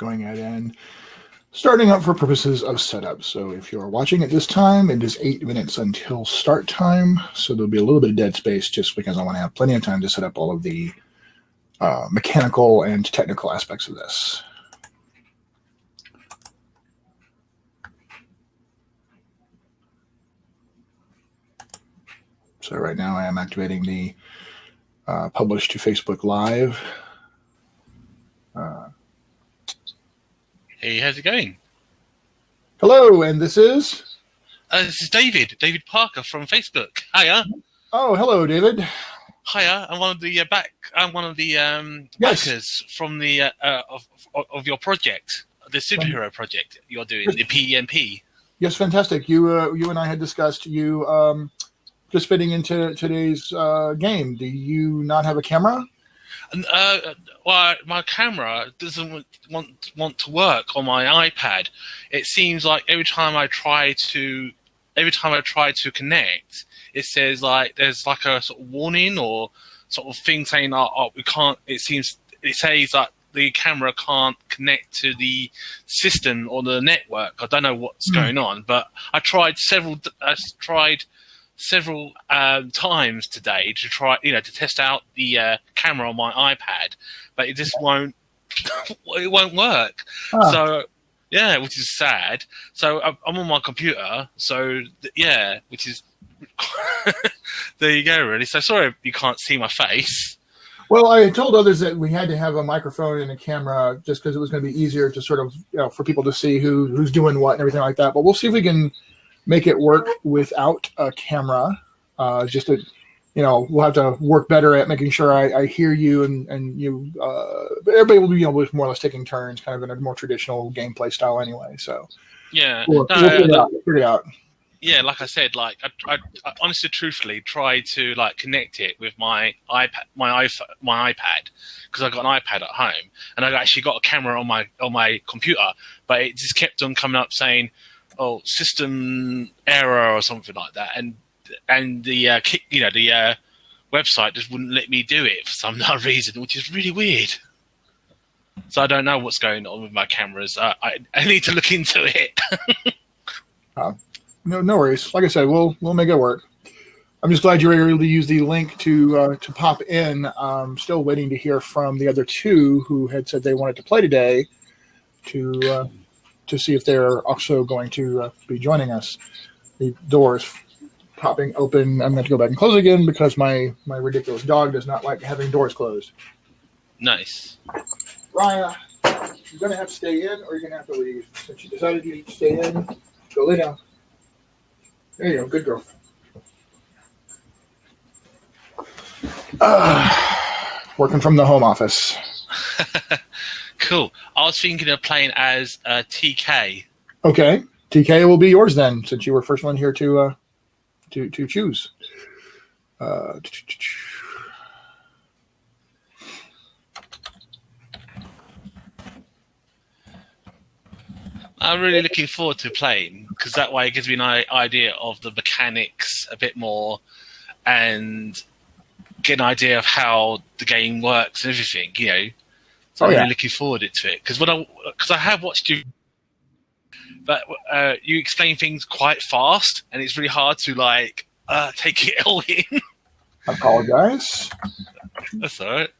going ahead and starting up for purposes of setup. So if you're watching at this time, it is 8 minutes until start time. So there'll be a little bit of dead space just because I want to have plenty of time to set up all of the mechanical and technical aspects of this. So right now I am activating the publish to Facebook Live. Hey, how's it going? Hello, and this is? This is David Parker from Facebook. Hiya. Oh, hello, David. Hiya. I'm one of the Yes. backers from the of your project, the superhero project you're doing, the P&PUE. Yes, fantastic. You and I had discussed you just fitting into today's game. Do you not have a camera? Well, my camera doesn't want to work on my iPad. It seems like every time I try to connect, it says like there's like a sort of warning or sort of thing saying, "Oh, we can't." It says that the camera can't connect to the system or the network. I don't know what's going on, but I tried several times today to try, to test out the camera on my iPad, but it just won't. It won't work. So yeah, which is sad. So I'm on my computer. So yeah, which is there you go. Really. So sorry you can't see my face. Well, I told others that we had to have a microphone and a camera just because it was going to be easier to sort of, for people to see who's doing what and everything like that. But we'll see if we can make it work without a camera. Just to, we'll have to work better at making sure I hear you and you. Everybody will be more or less taking turns, kind of in a more traditional gameplay style anyway. So yeah, we'll figure it out. Yeah, like I said, like I honestly, truthfully tried to like connect it with my iPad, my iPad, because I got an iPad at home, and I actually got a camera on my computer, but it just kept on coming up saying, "Oh, system error" or something like that, and the the website just wouldn't let me do it for some reason, which is really weird. So I don't know what's going on with my cameras. I need to look into it. No worries. Like I said, we'll make it work. I'm just glad you were able to use the link to pop in. I'm still waiting to hear from the other two who had said they wanted to play today to see if they're also going to be joining us. The door's popping open. I'm going to go back and close again because my ridiculous dog does not like having doors closed. Nice. Raya, you're going to have to stay in or you're going to have to leave. Since you decided you need to stay in, go lay down. There you go. Good girl. Working from the home office. Cool. I was thinking of playing as TK. Okay. TK will be yours then, since you were first one here to choose. I'm really looking forward to playing because that way it gives me an idea of the mechanics a bit more and get an idea of how the game works and everything, So I'm really looking forward to it because I have watched you, but you explain things quite fast and it's really hard to take it all in. I apologize. That's all right.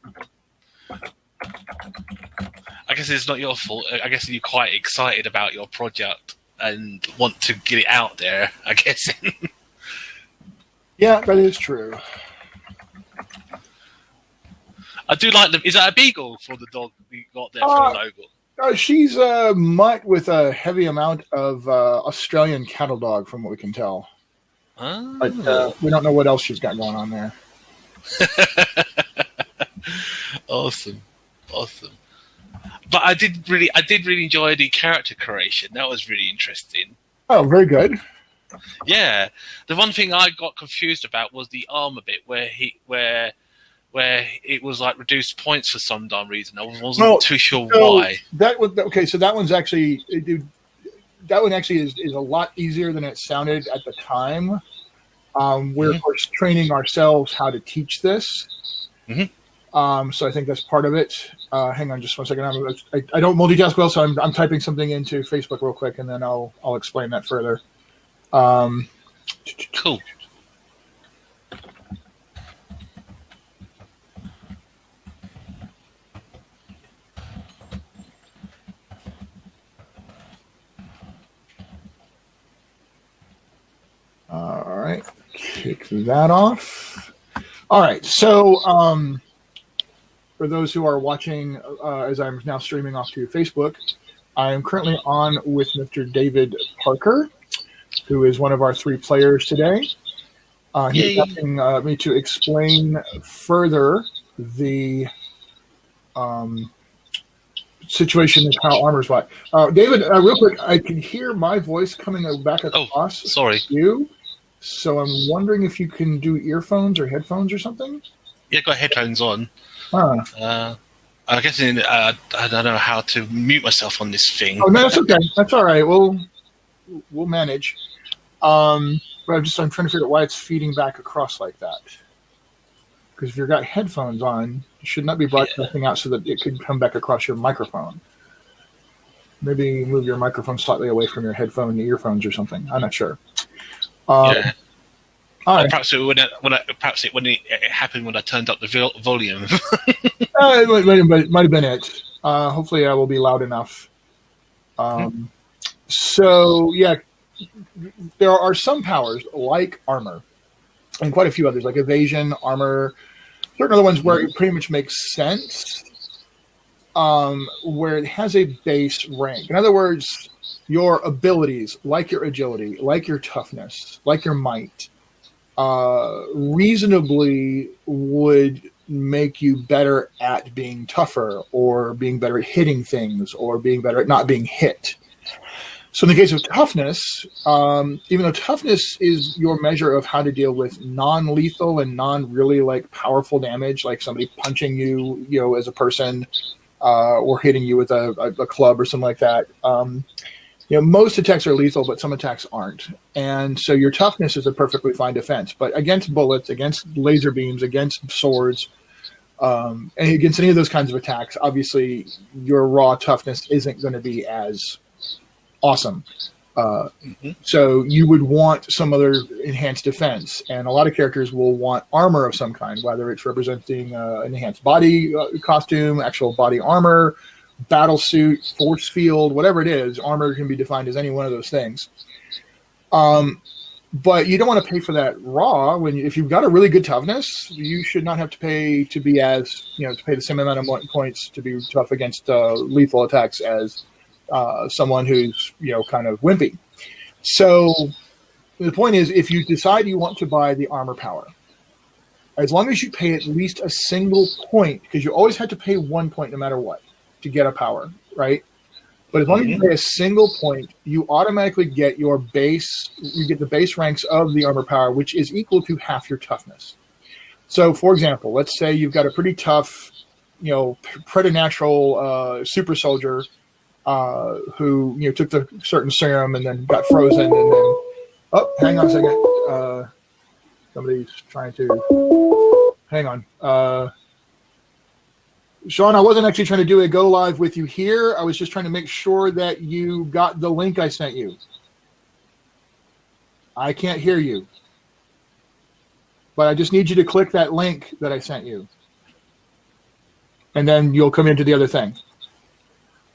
I guess it's not your fault. I guess you're quite excited about your project and want to get it out there, I guess. Yeah, that is true. I do like them. Is that a beagle for the dog you got there for the logo? She's a mutt with a heavy amount of Australian cattle dog, from what we can tell. Oh. But we don't know what else she's got going on there. Awesome. But I did really enjoy the character creation. That was really interesting. Oh, very good. Yeah. The one thing I got confused about was the armor bit where it was like reduced points for some darn reason. I wasn't too sure why. So that one's actually is a lot easier than it sounded at the time. We're of course training ourselves how to teach this. Mm-hmm. So I think that's part of it. Hang on just one second. I don't multitask well, so I'm typing something into Facebook real quick, and then I'll explain that further. Cool. All right, kick that off. All right, so for those who are watching, as I'm now streaming off to Facebook, I am currently on with Mr. David Parker, who is one of our 3 players today. He's asking me to explain further the situation of how armor's why. David, real quick, I can hear my voice coming back across you. So I'm wondering if you can do earphones or headphones or something? Yeah, got headphones on. I guess I don't know how to mute myself on this thing. Oh, no, that's okay. That's all right. We'll manage. But I'm trying to figure out why it's feeding back across like that. Because if you've got headphones on, you should not be broadcasting out so that it could come back across your microphone. Maybe move your microphone slightly away from your headphone and earphones or something. I'm not sure. Yeah. All right. Perhaps it happened when I turned up the volume. It might have been it. Hopefully, I will be loud enough. So, yeah, there are some powers like armor, and quite a few others like evasion, armor. Certain other ones where it pretty much makes sense, where it has a base rank. In other words, your abilities, like your agility, like your toughness, like your might, reasonably would make you better at being tougher or being better at hitting things or being better at not being hit. So in the case of toughness, even though toughness is your measure of how to deal with non-lethal and non-really like powerful damage, like somebody punching you, as a person, or hitting you with a club or something like that, most attacks are lethal, but some attacks aren't. And so your toughness is a perfectly fine defense. But against bullets, against laser beams, against swords, and against any of those kinds of attacks, obviously your raw toughness isn't going to be as awesome. So you would want some other enhanced defense. And a lot of characters will want armor of some kind, whether it's representing an enhanced body costume, actual body armor, battle suit, force field, whatever it is. Armor can be defined as any one of those things. But you don't want to pay for that raw. If you've got a really good toughness, you should not have to pay to be to pay the same amount of points to be tough against lethal attacks as someone who's kind of wimpy. So the point is, if you decide you want to buy the armor power, as long as you pay at least a single point, because you always have to pay 1 point no matter what to get a power, right? But as long as you pay a single point, you automatically get your base. You get the base ranks of the armor power, which is equal to half your toughness. So, for example, let's say you've got a pretty tough, preternatural super soldier who took the certain serum and then got frozen, and then hang on a second, somebody's trying to hang on. Shawn, I wasn't actually trying to do a go live with you here. I was just trying to make sure that you got the link I sent you. I can't hear you, but I just need you to click that link that I sent you, and then you'll come into the other thing.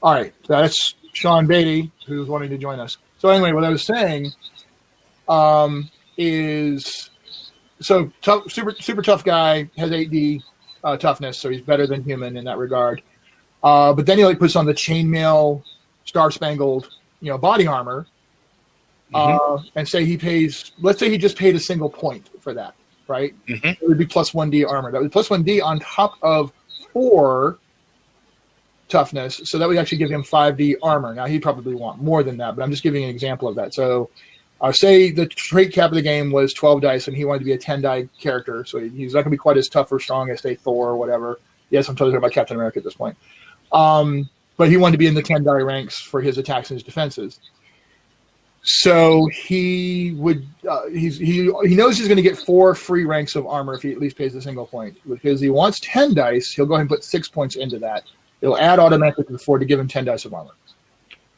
All right, that's Shawn Beatty, who's wanting to join us. So anyway, what I was saying is, so super tough guy, has 8D toughness, so he's better than human in that regard. But then he puts on the chainmail, star-spangled, body armor, and say he pays. Let's say he just paid a single point for that, right? It would be plus 1D armor. That would be plus 1D on top of 4 toughness, so that would actually give him 5D armor. Now he'd probably want more than that, but I'm just giving an example of that. So say the trait cap of the game was 12 dice and he wanted to be a 10 die character, so he's not going to be quite as tough or strong as say Thor or whatever. Yes, I'm totally talking about Captain America at this point. But he wanted to be in the 10 die ranks for his attacks and his defenses. So he would he knows he's going to get 4 free ranks of armor if he at least pays a single point. Because he wants 10 dice, he'll go ahead and put 6 points into that. It'll add automatically to the 4 to give him 10 dice of armor.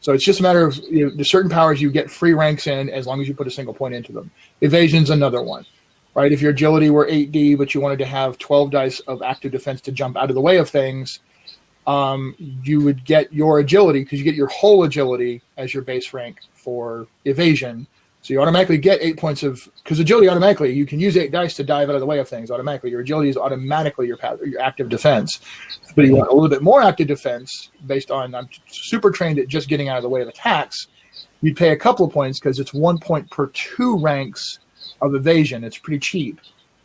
So it's just a matter of there's certain powers you get free ranks in as long as you put a single point into them. Evasion's another one, right? If your agility were 8D, but you wanted to have 12 dice of active defense to jump out of the way of things, you would get your agility, because you get your whole agility as your base rank for evasion. So you automatically get 8 points of, because agility automatically, you can use 8 dice to dive out of the way of things automatically. Your agility is automatically your active defense. But you want a little bit more active defense based on, I'm super trained at just getting out of the way of attacks. You'd pay a couple of points because it's 1 point per 2 ranks of evasion. It's pretty cheap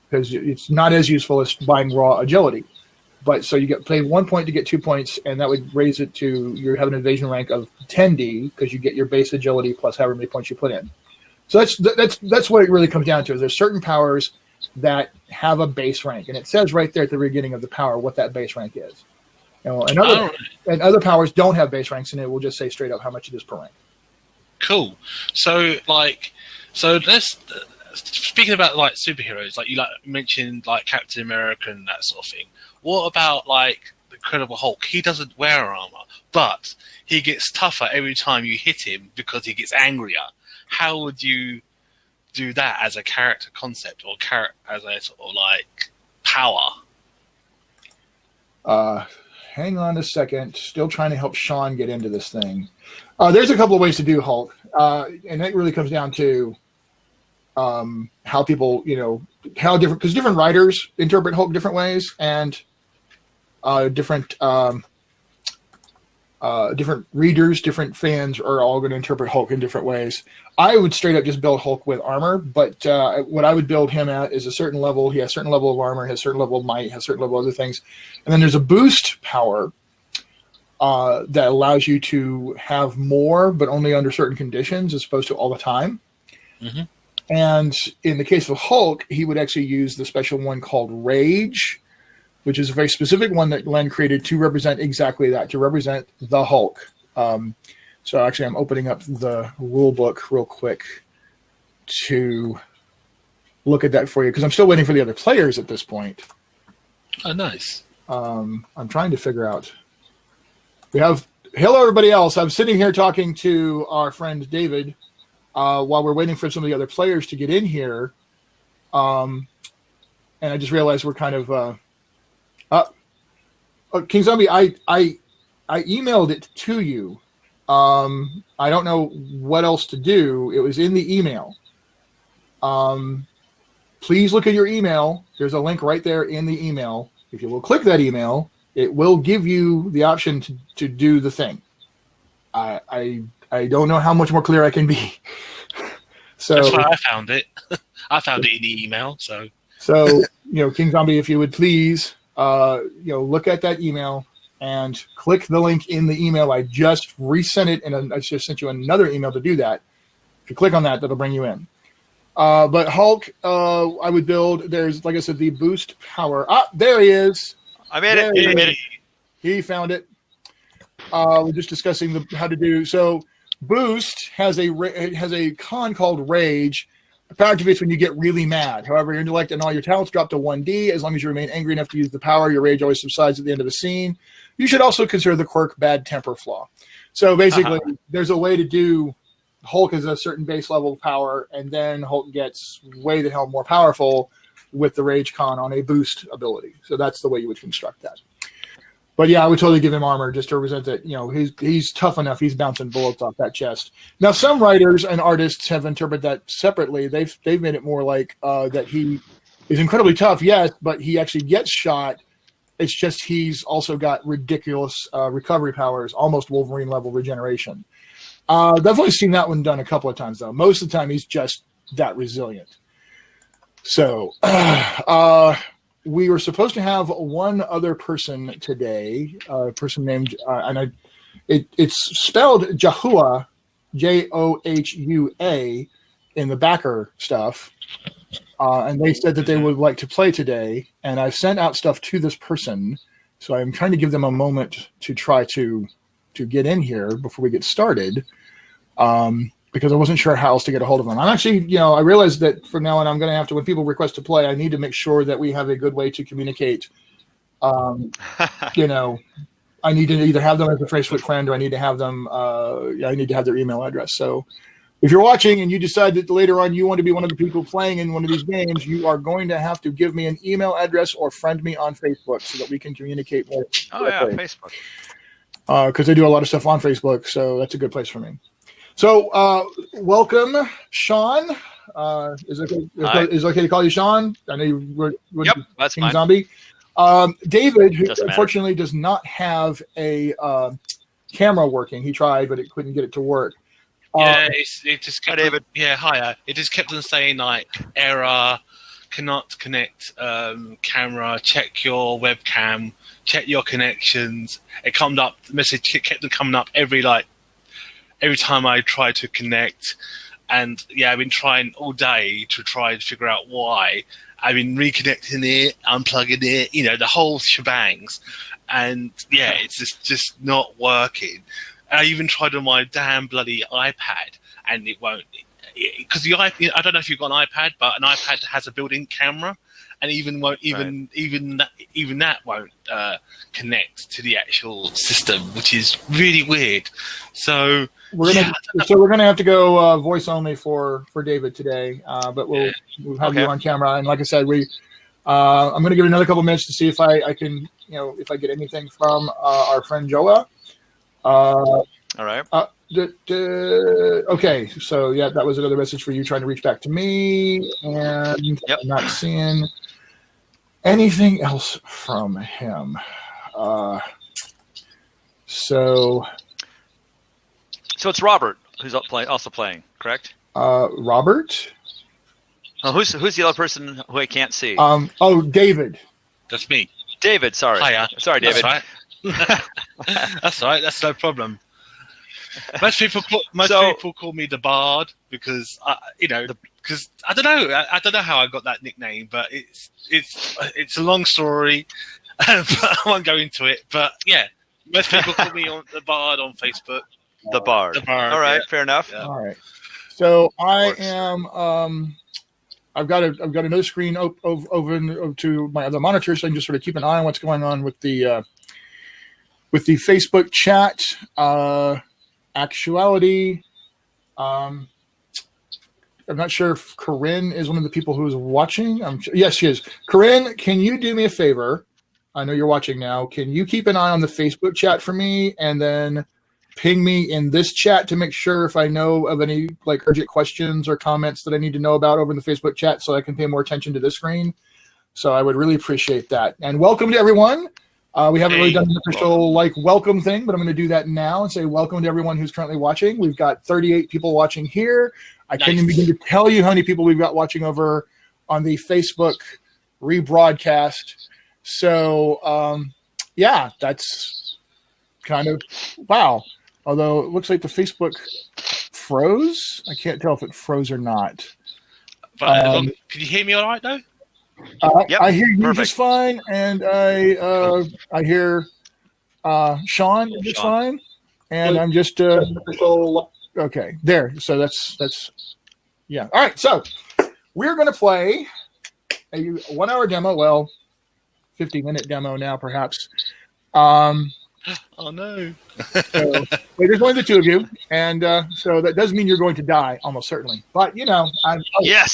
because it's not as useful as buying raw agility. But so you pay 1 point to get 2 points, and that would raise it to you have an evasion rank of 10D because you get your base agility plus however many points you put in. So that's what it really comes down to. Is there's certain powers that have a base rank, and it says right there at the beginning of the power what that base rank is. And other powers don't have base ranks, and it will just say straight up how much it is per rank. Cool. So let's speaking about like superheroes, like you mentioned like Captain America and that sort of thing. What about like the Incredible Hulk? He doesn't wear armor, but he gets tougher every time you hit him because he gets angrier. How would you do that as a character concept or as a sort of like power? Hang on a second. Still trying to help Shawn get into this thing. There's a couple of ways to do Hulk, and it really comes down to how people, how different, because different writers interpret Hulk different ways, and different readers, different fans are all going to interpret Hulk in different ways. I would straight up just build Hulk with armor, but what I would build him at is a certain level. He has a certain level of armor, has a certain level of might, has a certain level of other things. And then there's a boost power that allows you to have more, but only under certain conditions as opposed to all the time. Mm-hmm. And in the case of Hulk, he would actually use the special one called Rage, which is a very specific one that Len created to represent exactly that, to represent the Hulk. So actually, I'm opening up the rule book real quick to look at that for you, because I'm still waiting for the other players at this point. Oh, nice. I'm trying to figure out. Hello, everybody else. I'm sitting here talking to our friend David while we're waiting for some of the other players to get in here. And I just realized we're kind of... King Zombie, I emailed it to you. I don't know what else to do. It was in the email. Please look at your email. There's a link right there in the email. If you will click that email, it will give you the option to do the thing. I don't know how much more clear I can be. So that's why I found it. I found it in the email. So King Zombie, if you would please, look at that email and click the link in the email. I just resent it, and I just sent you another email to do that. If you click on that, that'll bring you in. But Hulk, I would build. There's, like I said, the boost power. There he is. I made it. He found it. We're just discussing how to do. So boost has a con called Rage. The power activates when you get really mad. However, your intellect and all your talents drop to 1D. As long as you remain angry enough to use the power, your rage always subsides at the end of the scene. You should also consider the quirk Bad Temper Flaw. So basically, there's a way to do Hulk as a certain base level of power, and then Hulk gets way the hell more powerful with the Rage Con on a boost ability. So that's the way you would construct that. But yeah, I would totally give him armor just to represent that, he's tough enough. He's bouncing bullets off that chest. Now, some writers and artists have interpreted that separately. They've made it more like that he is incredibly tough, yes, but he actually gets shot. It's just he's also got ridiculous recovery powers, almost Wolverine level regeneration. I've only seen that one done a couple of times, though. Most of the time, he's just that resilient. So, we were supposed to have one other person today, a person named, it's spelled Johua, Johua, in the backer stuff. And they said that they would like to play today. And I've sent out stuff to this person. So I'm trying to give them a moment to try to get in here before we get started. But because I wasn't sure how else to get a hold of them. I'm actually, I realized that from now on, I'm going to have to, when people request to play, I need to make sure that we have a good way to communicate. I need to either have them as a Facebook friend or I need to have them, I need to have their email address. So if you're watching and you decide that later on you want to be one of the people playing in one of these games, you are going to have to give me an email address or friend me on Facebook so that we can communicate more. Oh, yeah, Facebook. Because I do a lot of stuff on Facebook, so that's a good place for me. So welcome, Shawn. Is it okay to call you Shawn? I know you were that's King fine. Zombie. David, who unfortunately does not have a camera working. He tried, but it couldn't get it to work. Yeah, it just kept. Hi, David. Hiya. It just kept on saying like error, cannot connect camera. Check your webcam. Check your connections. It comes up. The message kept on coming up every time I try to connect. And yeah, I've been trying all day to try and figure out why. I've been reconnecting it, unplugging it, the whole shebangs. And yeah, it's just not working. I even tried on my damn bloody iPad, and it won't. Because I don't know if you've got an iPad, but an iPad has a built-in camera, and even that won't connect to the actual system, which is really weird. So we're gonna have to go voice only for David today, but we'll have you on camera. And like I said, I'm gonna give it another couple minutes to see if I can if I get anything from our friend Johua. All right. Okay, so yeah, that was another message for you trying to reach back to me, and I'm not seeing anything else from him. So it's Robert who's also playing, correct? Robert. Oh, who's the other person who I can't see? David. That's me. David, sorry. Hiya. Sorry, David. That's right. That's all right. That's no problem. Most people call me the Bard because because I don't know. I don't know how I got that nickname, but it's a long story. But I won't go into it. But yeah, most people call me the Bard on Facebook. The Bard. All right, fair enough. Yeah. All right. So I am. I've got another screen over to my other monitor, so I can just sort of keep an eye on what's going on with the Facebook chat. Actuality. I'm not sure if Corinne is one of the people who is watching. Yes, she is. Corinne, can you do me a favor? I know you're watching now. Can you keep an eye on the Facebook chat for me, and then ping me in this chat to make sure if I know of any urgent questions or comments that I need to know about over in the Facebook chat, so I can pay more attention to this screen. So I would really appreciate that. And welcome to everyone. We haven't really done an official welcome thing, but I'm going to do that now and say welcome to everyone who's currently watching. We've got 38 people watching here. I can't even begin to tell you how many people we've got watching over on the Facebook rebroadcast. So yeah, that's kind of wow. Although it looks like the Facebook froze. I can't tell if it froze or not. But can you hear me all right though? Yep, I hear you just fine, and I hear Shawn just fine, and I'm just okay there. So that's yeah. All right, so we're going to play a 1 hour demo. Well, 50-minute demo now, perhaps. Oh no! So, there's only the two of you, and so that does mean you're going to die, almost certainly. But yes.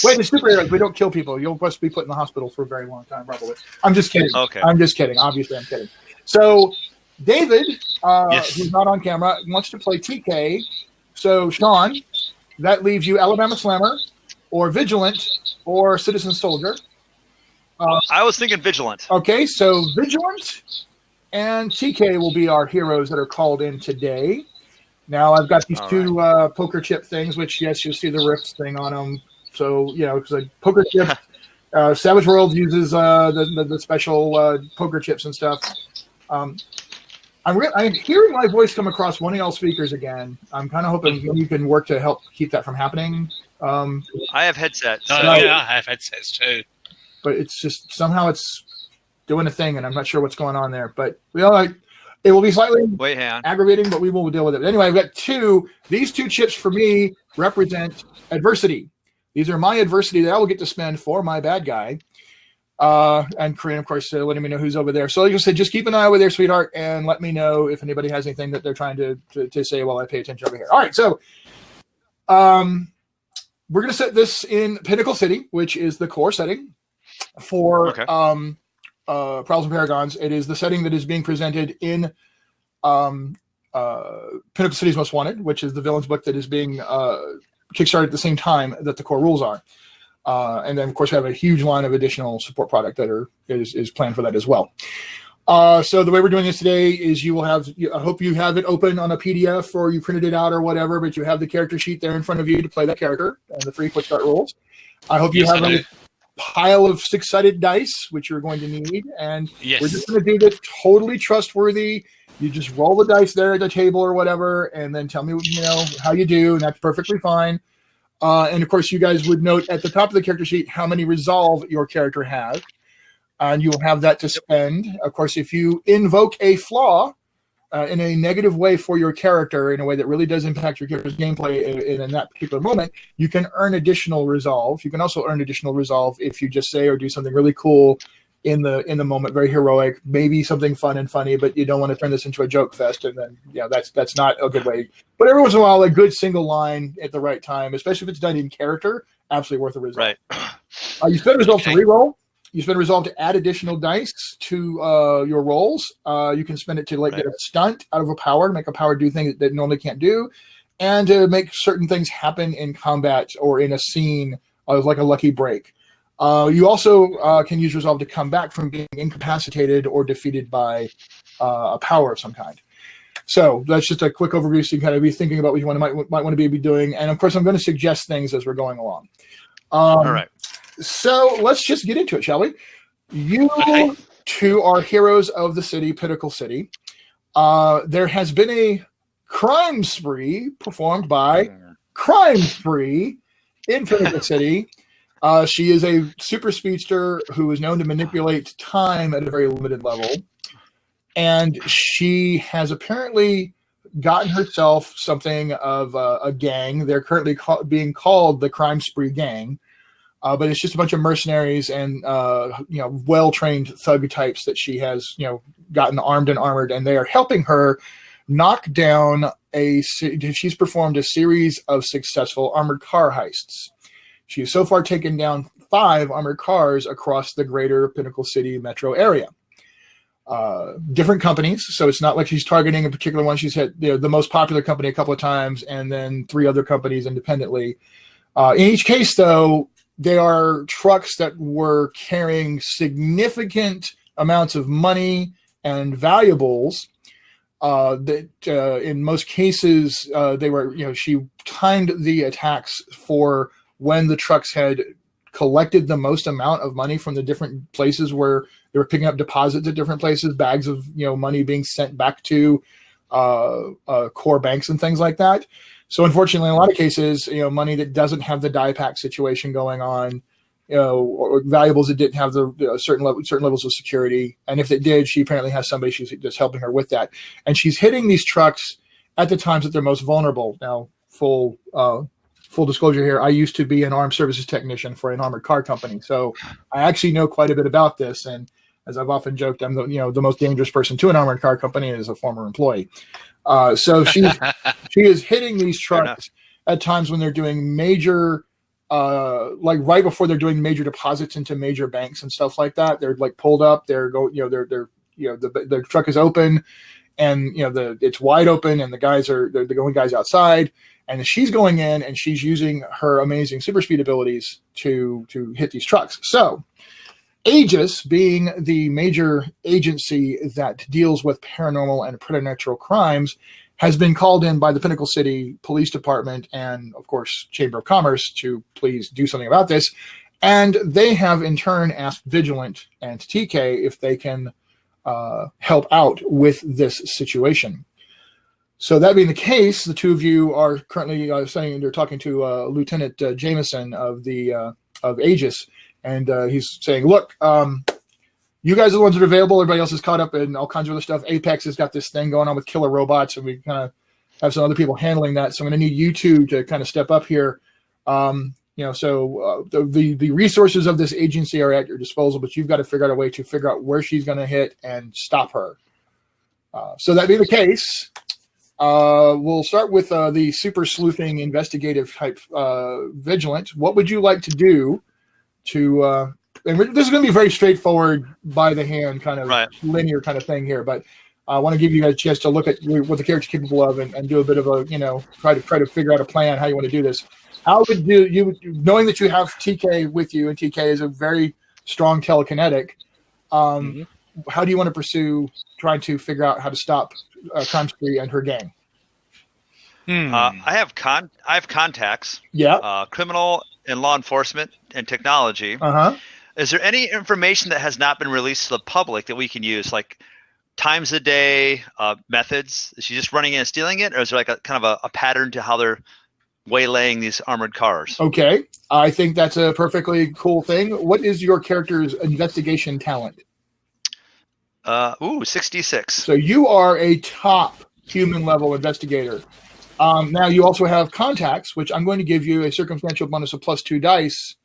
Wait, the superheroes, we don't kill people. You'll must be put in the hospital for a very long time, probably. I'm just kidding. Okay. I'm just kidding. Obviously, I'm kidding. So, David, yes. who's not on camera, wants to play TK. So, Shawn, that leaves you Alabama Slammer, or Vigilant, or Citizen Soldier. I was thinking Vigilant. Okay, so Vigilant and TK will be our heroes that are called in today. Now, I've got these two poker chip things, which, yes, you'll see the Rifts thing on them. So, because poker chip, Savage World uses the special poker chips and stuff. I'm hearing my voice come across one of y'all speakers again. I'm kind of hoping you can work to help keep that from happening. I have headsets. Yeah, I have headsets too. But it's just somehow it's doing a thing, and I'm not sure what's going on there. But we all It will be slightly Wait, hang on. aggravating, but we will deal with it. But anyway, I've got two. These two chips for me represent adversity. These are my adversity that I will get to spend for my bad guy. And Corinne, of course, letting me know who's over there. So like I said, just keep an eye over there, sweetheart, and let me know if anybody has anything that they're trying to say while I pay attention over here. All right, so we're going to set this in Pinnacle City, which is the core setting for Prowls and Paragons. It is the setting that is being presented in Pinnacle City's Most Wanted, which is the villain's book that is being Kickstarted at the same time that the core rules are. And then, of course, we have a huge line of additional support product that is planned for that as well. So the way we're doing this today is you will have, I hope you have it open on a PDF or you printed it out or whatever, but you have the character sheet there in front of you to play that character and the free Quickstart rules. I hope you have a pile of six-sided dice, which you're going to need. And we're just going to do this totally trustworthy. You just roll the dice there at the table or whatever, and then tell me, how you do, and that's perfectly fine. And of course, you guys would note at the top of the character sheet how many resolve your character has. And you will have that to spend. Of course, if you invoke a flaw in a negative way for your character, in a way that really does impact your character's gameplay in that particular moment, you can earn additional resolve. You can also earn additional resolve if you just say or do something really cool in the moment, very heroic, maybe something fun and funny, but you don't want to turn this into a joke fest, and then that's not a good way. But every once in a while, a good single line at the right time, especially if it's done in character, absolutely worth a resolve. Right. You spend resolve to reroll. You spend resolve to add additional dice to your rolls. You can spend it to get a stunt out of a power, to make a power do things that normally can't do, and to make certain things happen in combat or in a scene, like a lucky break. You also can use resolve to come back from being incapacitated or defeated by a power of some kind. So that's just a quick overview, so you can kind of be thinking about what you might want to be doing. And of course, I'm going to suggest things as we're going along. All right. So let's just get into it, shall we? You two are heroes of the city, Pinnacle City. There has been a crime spree performed by Crime Spree in Pinnacle City. She is a super speedster who is known to manipulate time at a very limited level. And she has apparently gotten herself something of a gang. They're currently being called the Crime Spree Gang. But it's just a bunch of mercenaries and well-trained thug types that she has gotten armed and armored, and they are helping her knock down she's performed a series of successful armored car heists. She has so far taken down 5 armored cars across the greater Pinnacle City metro area. Different companies, so it's not like she's targeting a particular one. She's hit the most popular company a couple of times, and then 3 other companies independently. In each case, though, they are trucks that were carrying significant amounts of money and valuables. That in most cases, they were, she timed the attacks for when the trucks had collected the most amount of money from the different places where they were picking up deposits at different places, bags of money being sent back to core banks and things like that. So unfortunately, in a lot of cases, money that doesn't have the die pack situation going on, or valuables that didn't have the certain levels of security, and if it did, she apparently has somebody she's just helping her with that, and she's hitting these trucks at the times that they're most vulnerable. Now, full disclosure here, I used to be an armed services technician for an armored car company, so I actually know quite a bit about this. And as I've often joked, I'm the most dangerous person to an armored car company as a former employee. So she is hitting these trucks at times when they're doing major, like right before they're doing major deposits into major banks and stuff like that. They're like pulled up. The truck is open, and it's wide open, and they're going guys outside, and she's going in and she's using her amazing super speed abilities to hit these trucks. So Aegis, being the major agency that deals with paranormal and preternatural crimes, has been called in by the Pinnacle City Police Department and, of course, Chamber of Commerce to please do something about this. And they have, in turn, asked Vigilant and TK if they can help out with this situation. So that being the case, the two of you are currently saying they're talking to Lieutenant Jameson of Aegis. And he's saying, look, You guys are the ones that are available. Everybody else is caught up in all kinds of other stuff. Apex has got this thing going on with killer robots, and we kind of have some other people handling that. So I'm going to need you two to kind of step up here. The resources of this agency are at your disposal, but you've got to figure out a way to figure out where she's going to hit and stop her. So that being the case, we'll start with the super sleuthing investigative type Vigilant. What would you like to do to and this is going to be very straightforward, by the hand, kind of linear kind of thing here, but I want to give you guys a chance to look at what the character's capable of and do a bit of a, try to figure out a plan how you want to do this. How would you, knowing that you have TK with you, and TK is a very strong telekinetic, how do you want to pursue trying to figure out how to stop Crime Spree and her gang? I have contacts. Yeah. Criminal and law enforcement and technology. Is there any information that has not been released to the public that we can use, like times a day, methods? Is she just running in and stealing it, or is there like a kind of a pattern to how they're waylaying these armored cars? Okay, I think that's a perfectly cool thing. What is your character's investigation talent? 66. So you are a top human level investigator. Now you also have contacts, which I'm going to give you a circumstantial bonus of +2 dice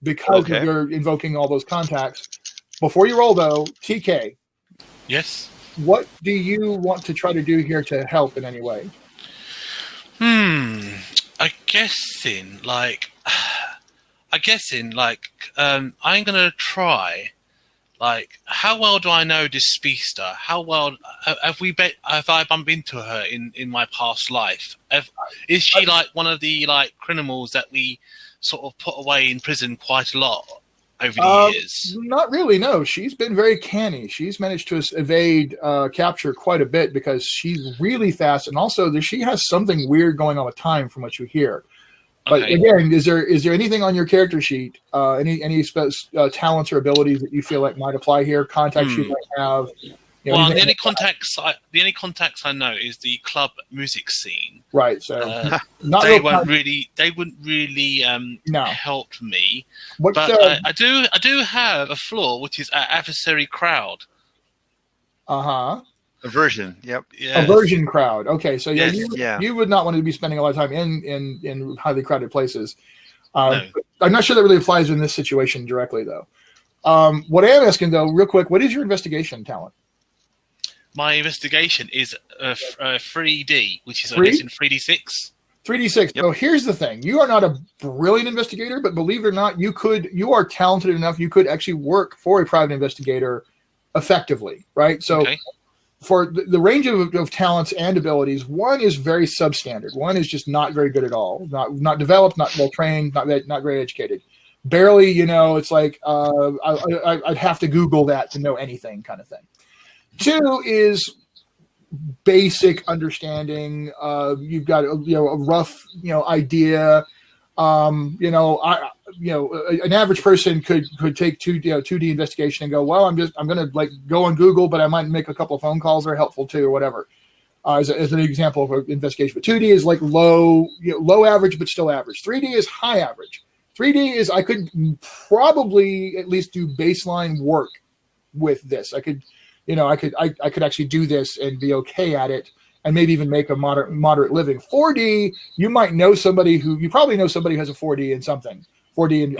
because you're invoking all those contacts. Before you roll, though, TK. Yes. What do you want to try to do here to help in any way? I'm gonna try. Like, how well do I know this speedster? How well have I bumped into her in my past life? Is she like one of the criminals that we sort of put away in prison quite a lot over the years? Not really, no. She's been very canny. She's managed to evade capture quite a bit because she's really fast, and also she has something weird going on with time from what you hear. But again, is there anything on your character sheet, any talents or abilities that you feel like might apply here? Contacts you might have. The only contacts I know is the club music scene. Right. So they wouldn't really help me. But I do have a flaw, which is adversary crowd. Aversion. Yep. Yes. Aversion crowd. Okay, so yes. You would not want to be spending a lot of time in highly crowded places. No. I'm not sure that really applies in this situation directly, though. What I am asking, though, real quick, what is your investigation talent? My investigation is 3D, which is, I 3? guess, in 3D6. 3D6. Yep. So here's the thing. You are not a brilliant investigator, but believe it or not, you are talented enough, you could actually work for a private investigator effectively, right? So for the range of talents and abilities, one is very substandard. One is just not very good at all. Not developed, not well trained, not very educated. Barely, it's like I'd have to Google that to know anything kind of thing. 2 is basic understanding. You've got a rough idea. An average person could take 2D investigation and go, well, I'm going to go on Google, but I might make a couple of phone calls that are helpful too, or whatever. As an example of an investigation. But 2D is like low average, but still average. 3D is high average. 3D is I could probably at least do baseline work with this. I could actually do this and be okay at it, and maybe even make a moderate living. 4D, you probably know somebody who has a 4D in something. 4D in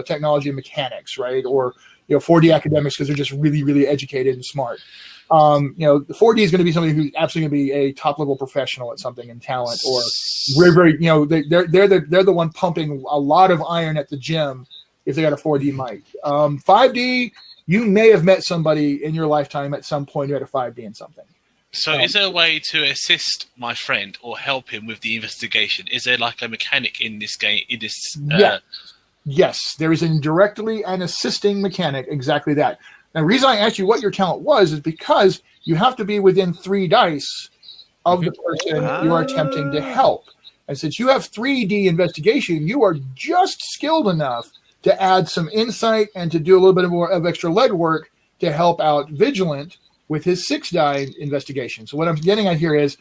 technology and mechanics, right? Or 4D academics because they're just really, really educated and smart. The 4D is going to be somebody who's absolutely going to be a top level professional at something in talent, or very, they're the one pumping a lot of iron at the gym if they got a 4D mic. 5D, you may have met somebody in your lifetime at some point who had a 5D in something. So is there a way to assist my friend or help him with the investigation? Is there like a mechanic in this game? Yes, there is indirectly an assisting mechanic, exactly that. Now, the reason I asked you what your talent was is because you have to be within 3 dice of the person you are attempting to help. And since you have 3D investigation, you are just skilled enough to add some insight and to do a little bit more of extra legwork to help out Vigilant with his 6-die investigation. So what I'm getting at here is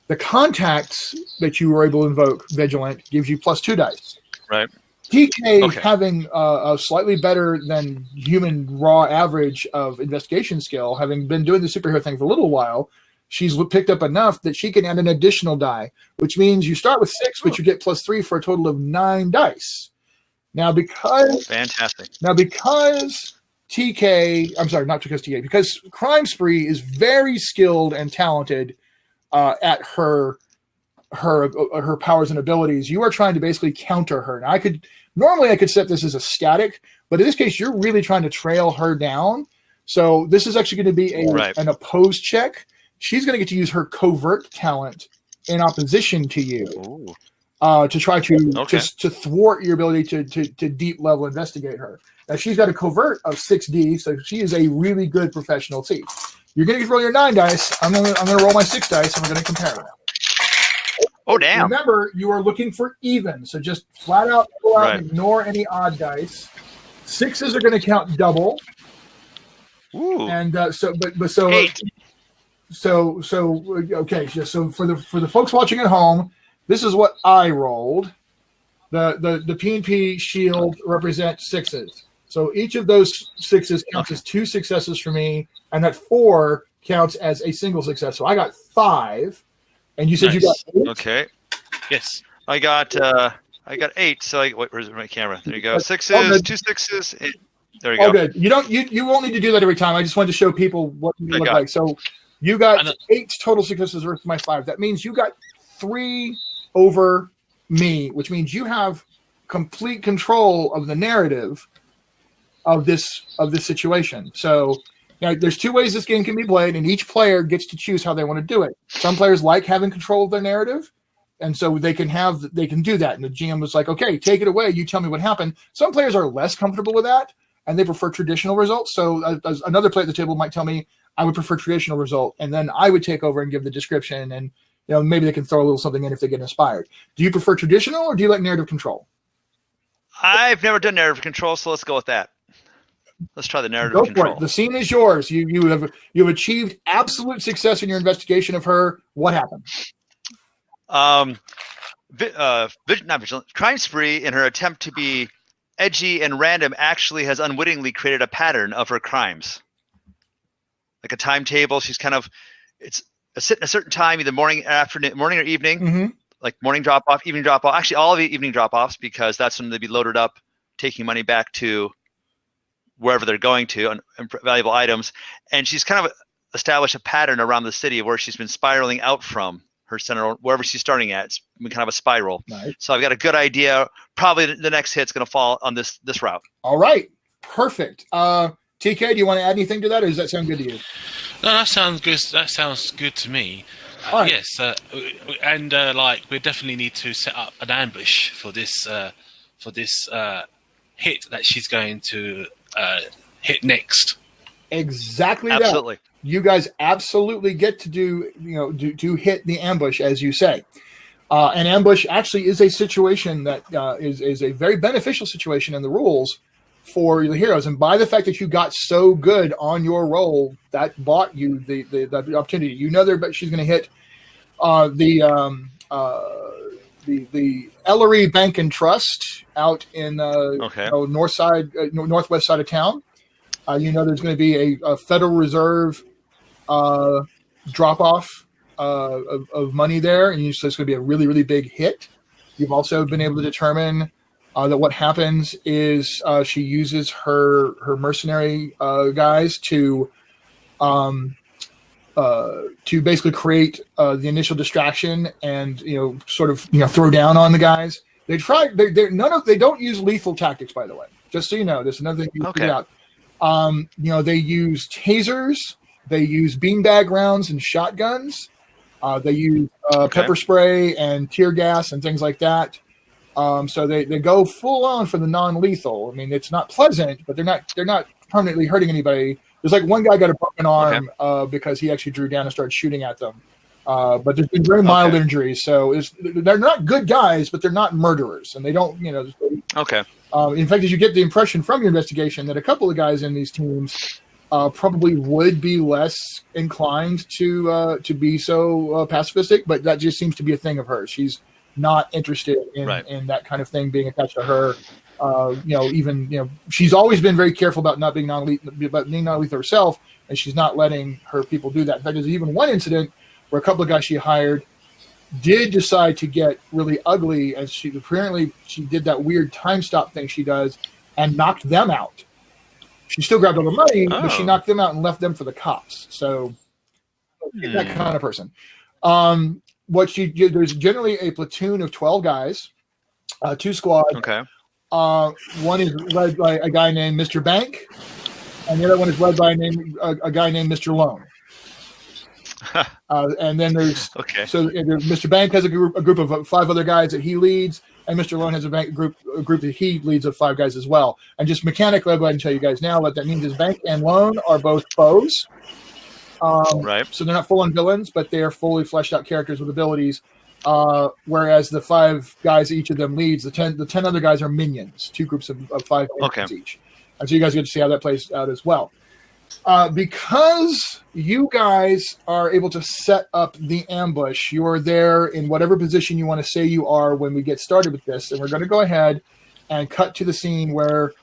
the contacts that you were able to invoke, Vigilant, gives you +2 dice. Right. TK having a slightly better than human raw average of investigation skill, having been doing the superhero thing for a little while, she's picked up enough that she can add an additional die, which means you start with 6, but you get +3 for a total of 9 dice. Now, because TK, I'm sorry, not because TK, because Crime Spree is very skilled and talented at her powers and abilities. You are trying to basically counter her. Now, normally I could set this as a static, but in this case, you're really trying to trail her down. So this is actually going to be an opposed check. She's going to get to use her covert talent in opposition to you to try to to thwart your ability to deep level investigate her. Now she's got a covert of 6D, so she is a really good professional thief. You're going to roll your 9 dice. I'm going to roll my 6 dice, and we're going to compare them. Oh, damn. Remember, you are looking for even, so just flat out go out and ignore any odd dice. 6s are going to count double. Ooh. And so 8. So for the folks watching at home, this is what I rolled. The P&PUE shield represents 6s. So each of those 6s counts as 2 successes for me, and that 4 counts as a single success. So I got 5. And you said you got 8? Okay. Yes. I got 8. So where's my camera? There you go. 6s, 2 6s. 8. There you go. Oh, good. You won't need to do that every time. I just wanted to show people what you look like. So you got 8 total successes versus my 5. That means you got 3 over me, which means you have complete control of the narrative of this situation. So there's 2 ways this game can be played, and each player gets to choose how they want to do it. Some players like having control of their narrative, and so they can do that. And the GM was like, okay, take it away. You tell me what happened. Some players are less comfortable with that, and they prefer traditional results. So another player at the table might tell me, I would prefer traditional result, and then I would take over and give the description, and maybe they can throw a little something in if they get inspired. Do you prefer traditional, or do you like narrative control? I've never done narrative control, so let's go with that. Let's try the narrative control. For it. The scene is yours. You have achieved absolute success in your investigation of her. What happened? Not Vigilant. Crime Spree, in her attempt to be edgy and random, actually has unwittingly created a pattern of her crimes. Like a timetable. She's it's a certain time, either morning or evening, like morning drop off, evening drop off. Actually, all of the evening drop offs, because that's when they'd be loaded up, taking money back to wherever they're going to on valuable items. And she's kind of established a pattern around the city where she's been spiraling out from her center, wherever she's starting at. It's been kind of a spiral. Nice. So I've got a good idea. Probably the next hit's going to fall on this route. All right. Perfect. TK, do you want to add anything to that, or does that sound good to you? No, that sounds good. That sounds good to me. Right. Yes, and we definitely need to set up an ambush for this hit that she's going to hit next. Exactly. Absolutely. That. You guys absolutely get to do hit the ambush, as you say. An ambush actually is a situation that is a very beneficial situation in the rules for the heroes, and by the fact that you got so good on your roll, that bought you the opportunity. But she's going to hit the Ellery Bank and Trust out in northwest side of town. There's going to be a Federal Reserve drop off of money there, and so it's going to be a really, really big hit. You've also been able to determine that what happens is she uses her mercenary guys to basically create the initial distraction and throw down on the guys. They don't use lethal tactics, by the way. Just so you know, there's another thing you figure out. They use tasers, they use beanbag rounds and shotguns, they use pepper spray and tear gas and things like that. So they go full on for the non-lethal. I mean, it's not pleasant, but they're not permanently hurting anybody. There's like one guy got a broken arm because he actually drew down and started shooting at them. But there's been very mild injuries. So they're not good guys, but they're not murderers, and they don't, Okay. In fact, as you get the impression from your investigation that a couple of guys in these teams probably would be less inclined to be so pacifistic, but that just seems to be a thing of hers. She's not interested in that kind of thing being attached to her. She's always been very careful about not being non-lethal herself, and she's not letting her people do that. In fact, there's even one incident where a couple of guys she hired did decide to get really ugly, as she did that weird time stop thing she does and knocked them out. She still grabbed all the money, but she knocked them out and left them for the cops. So that kind of person. There's generally a platoon of 12 guys, 2 squads. Okay. One is led by a guy named Mr. Bank, and the other one is led by a guy named Mr. Loan. And then there's Mr. Bank has a group of 5 other guys that he leads, and Mr. Loan has a group that he leads of 5 guys as well. And just mechanically, I'll go ahead and tell you guys now what that means is Bank and Loan are both foes. So they're not full-on villains, but they are fully fleshed out characters with abilities. Whereas the 5 guys each of them leads, the 10 other guys are minions, 2 groups of 5 minions each. And so you guys get to see how that plays out as well. Because you guys are able to set up the ambush, you are there in whatever position you want to say you are when we get started with this. And we're going to go ahead and cut to the scene where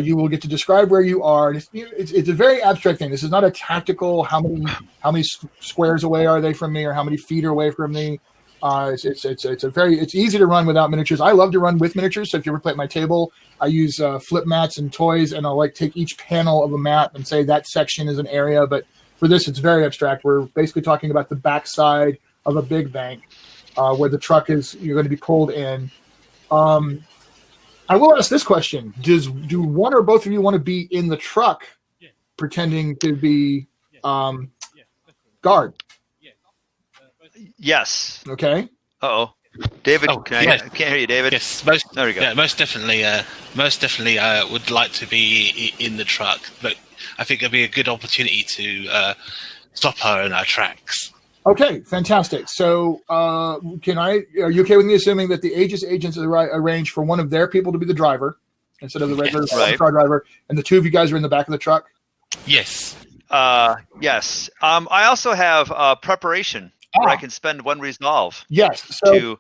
you will get to describe where you are. And it's a very abstract thing. This is not a tactical, how many squares away are they from me, or how many feet are away from me. It's easy to run without miniatures. I love to run with miniatures. So if you ever play at my table, I use flip mats and toys, and I'll take each panel of a map and say that section is an area. But for this, it's very abstract. We're basically talking about the backside of a big bank where the truck you're going to be pulled in. I will ask this question: do one or both of you want to be in the truck, pretending to be guard? Yes. Okay. Uh-oh. David, I can't hear you, David. Yes, there we go. Yeah, most definitely would like to be in the truck, but I think it'd be a good opportunity to stop her in our tracks. Okay, fantastic. So, are you okay with me assuming that the Aegis agents are arranged for one of their people to be the driver instead of the regular car driver, and the 2 of you guys are in the back of the truck? Yes. Yes. I also have preparation. Where I can spend 1 resolve. Yes. So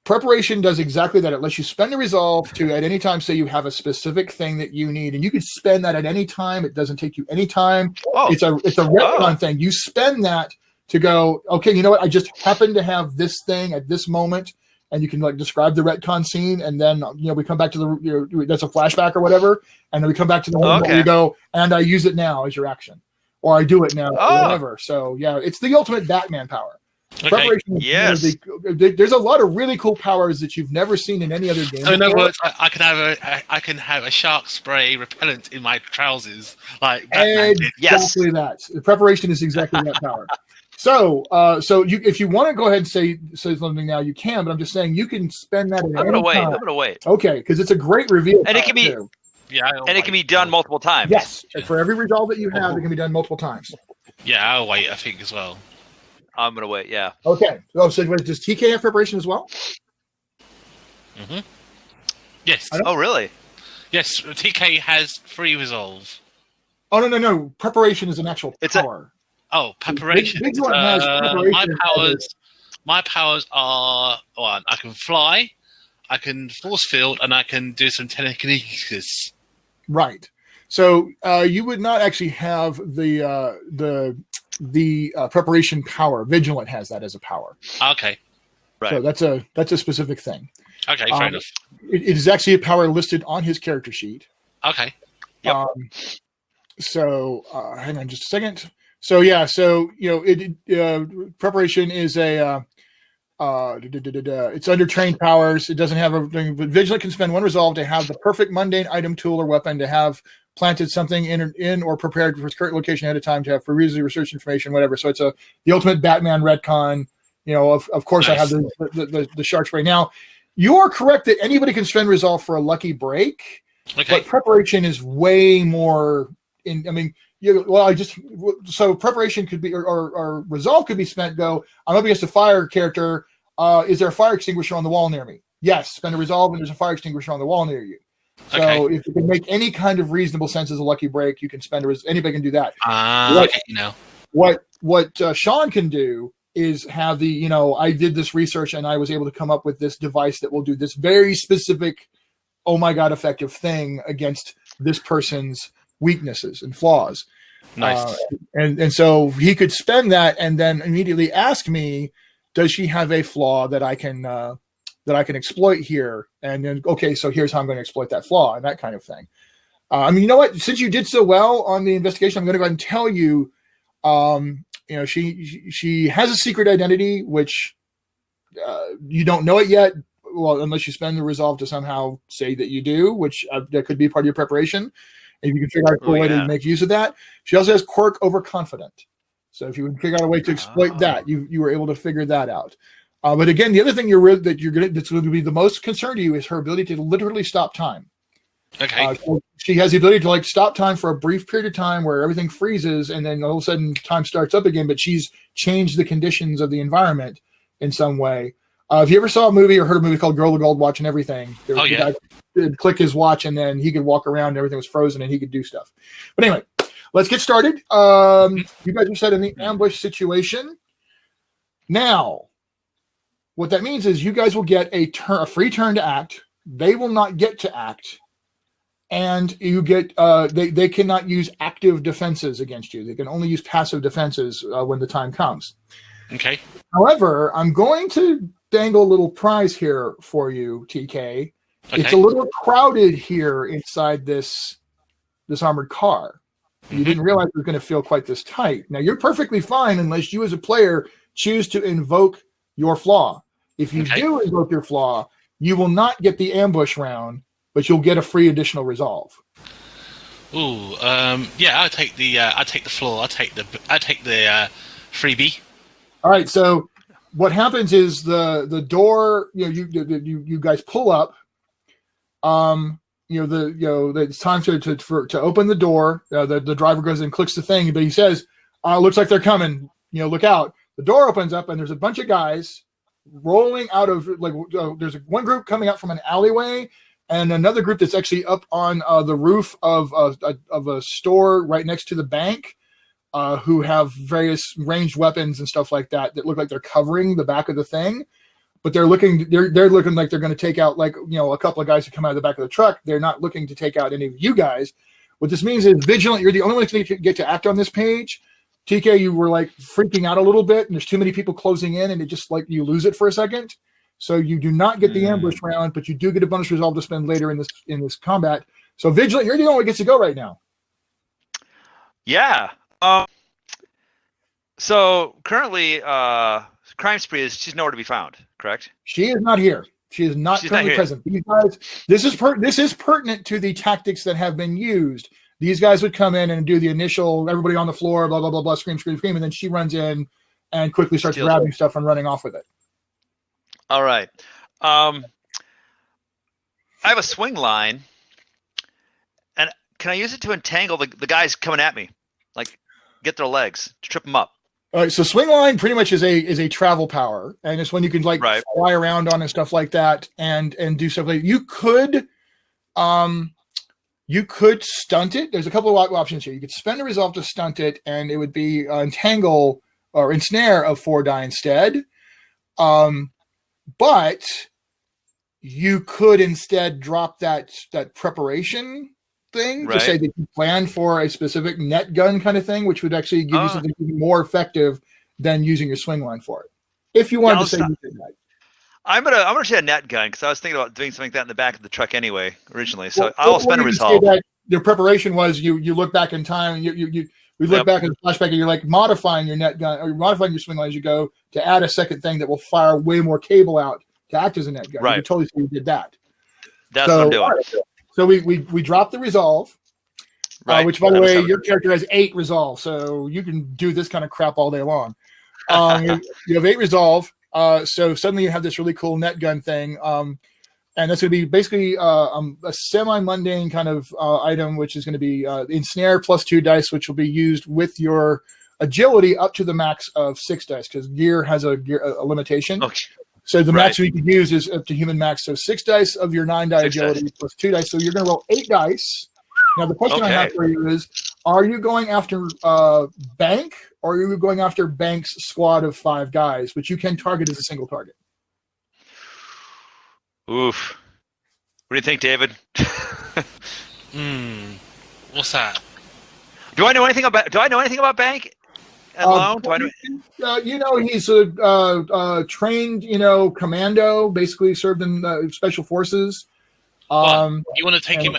preparation does exactly that. It lets you spend a resolve to at any time say you have a specific thing that you need, and you can spend that at any time. It doesn't take you any time. It's a retcon thing. You spend that to go, okay, you know what? I just happen to have this thing at this moment, and you can describe the retcon scene, and then we come back to that's a flashback or whatever, and then we come back to the one where you go, and I use it now as your action, or I do it now, or whatever. So yeah, it's the ultimate Batman power. Okay. Preparation. Yes. There's a lot of really cool powers that you've never seen in any other game. So in other words, I can have a shark spray repellent in my trousers, like Batman did. Exactly that. The preparation is exactly that power. So if you want to go ahead and say something now, you can. But I'm just saying you can spend that. I'm gonna wait. Okay, because it's a great reveal. And it can be. Too. Yeah. And it can be done multiple times. Yes. And for every resolve that you have, it can be done multiple times. Yeah, I'll wait. I think as well. I'm going to wait, yeah. Okay. So does TK have preparation as well? Mm-hmm. Yes. Oh, really? Yes, TK has 3 resolve. Oh, no. Preparation is an actual power. Preparation. VIGILANT has preparation. My powers are, I can fly, I can force field, and I can do some telekinesis. Right. So you would not actually have the preparation power. VIGILANT has that as a power. Okay, right. So that's a specific thing. Okay, fair enough. It is actually a power listed on his character sheet. Okay. Yep. Hang on just a second. So yeah, preparation is a it's under trained powers. It doesn't have everything, but VIGILANT can spend 1 resolve to have the perfect mundane item, tool, or weapon, to have planted something in or prepared for its current location ahead of time, to have for reasonably research information, whatever. So it's the ultimate Batman retcon. Of course, nice. I have the shark spray. Now, you are correct that anybody can spend resolve for a lucky break, but preparation is way more. So preparation could be or resolve could be spent. I'm up against a fire character. Is there a fire extinguisher on the wall near me? Yes. Spend a resolve, and there's a fire extinguisher on the wall near you. So if it can make any kind of reasonable sense as a lucky break, you can spend anybody can do that. Okay, What Shawn can do is have the, you know, I did this research and I was able to come up with this device that will do this very specific, oh my God, effective thing against this person's weaknesses and flaws. Nice. And so he could spend that and then immediately ask me, does she have a flaw that I can exploit here? And then, okay, so here's how I'm going to exploit that flaw and that kind of thing. I mean, you know what? Since you did so well on the investigation, I'm going to go ahead and tell you, you know, she has a secret identity, which you don't know it yet. Well, unless you spend the resolve to somehow say that you do, which that could be part of your preparation. If you can figure out a cool way to make use of that. She also has quirk overconfident. So if you would figure out a way to exploit that, you were able to figure that out. But again, the other thing that's going to be the most concern to you is her ability to literally stop time. Okay. So she has the ability to like stop time for a brief period of time where everything freezes and then all of a sudden time starts up again, but she's changed the conditions of the environment in some way. If you ever saw a movie or heard a movie called Girl with Gold Watch and Everything, the guy would click his watch and then he could walk around and everything was frozen and he could do stuff. But anyway, let's get started. You guys are set in the ambush situation. Now, what that means is you guys will get a free turn to act. They will not get to act. And you get they cannot use active defenses against you. They can only use passive defenses when the time comes. Okay. However, I'm going to dangle a little prize here for you, TK. Okay. It's a little crowded here inside this armored car. You didn't realize it was going to feel quite this tight. Now, you're perfectly fine unless you as a player choose to invoke your flaw. If you do invoke your flaw, you will not get the ambush round, but you'll get a free additional resolve. Ooh, yeah, I take the flaw. I take the freebie. All right, so what happens is the door, you know, you guys pull up. It's time to open the door. The driver goes and clicks the thing, but he says, "Looks like they're coming. You know, look out." The door opens up, and there's a bunch of guys rolling out of there's one group coming out from an alleyway, and another group that's actually up on the roof of a store right next to the bank. Who have various ranged weapons and stuff like that look like they're covering the back of the thing, but they're looking like they're going to take out a couple of guys who come out of the back of the truck. They're not looking to take out any of you guys. What this means is Vigilant, you're the only one to get to act on this page. TK, you were like freaking out a little bit, and there's too many people closing in, and it just like you lose it for a second. So you do not get the ambush round, but you do get a bonus resolve to spend later in this combat. So Vigilant, you're the only one that gets to go right now. Yeah. So currently, Crime Spree she's nowhere to be found. Correct? She is not here. She is not currently present. These guys, this is pertinent to the tactics that have been used. These guys would come in and do the initial everybody on the floor, blah blah blah blah, scream scream scream, and then she runs in and quickly starts grabbing stuff and running off with it. All right. I have a swing line, and can I use it to entangle the guys coming at me? Like, get their legs, to trip them up. All right, so swing line pretty much is a travel power, and it's when you can fly around on and stuff like that, and do stuff like you could stunt it. There's a couple of options here. You could spend a resolve to stunt it, and it would be entangle or ensnare of 4 die instead. But you could instead drop that preparation thing to say that you plan for a specific net gun kind of thing, which would actually give you something more effective than using your swing line for it. If you wanted to say you did that. I'm gonna say a net gun because I was thinking about doing something like that in the back of the truck anyway originally. So I'll spend a resolve. That your preparation was you look back in time. We look back at the flashback and you're like modifying your net gun or you're modifying your swing line as you go to add a second thing that will fire way more cable out to act as a net gun. Right. You totally see you did that. That's what I'm doing. So we dropped the resolve, which by the way, your character has 8 resolve, so you can do this kind of crap all day long. You have 8 resolve, so suddenly you have this really cool net gun thing, and that's going to be basically a semi-mundane kind of item, which is going to be ensnare plus 2 dice, which will be used with your agility up to the max of 6 dice, because gear has a limitation. Okay. So the max you can use is up to human max. So 6 dice of your 9 die agility plus 2 dice. So you're going to roll 8 dice. Now the question I have for you is, Are you going after Bank, or are you going after Bank's squad of 5 guys, which you can target as a single target? Oof. What do you think, David? What's that? Do I know anything about Bank? Alone? Do I know? He's a trained, commando. Basically, served in special forces. You want to take him?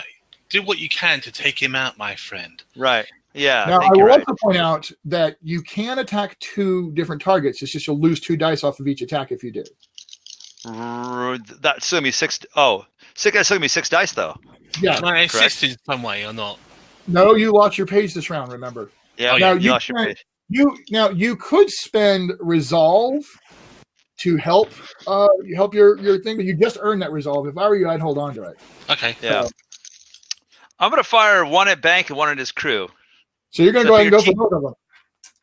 Do what you can to take him out, my friend. Right. Yeah. Now, I will also point out that you can attack 2 different targets. It's just you'll lose 2 dice off of each attack if you do. That's going to be 6. Oh, that's going to be 6 dice, though. Yeah. Can I assist in some way or not? No, you lost your page this round, remember. Yeah, you lost your page. You could spend Resolve to help your thing, but you just earned that Resolve. If I were you, I'd hold on to it. Okay. Yeah. I'm going to fire one at Bank and one at his crew. So you're going to go ahead and go for both of them.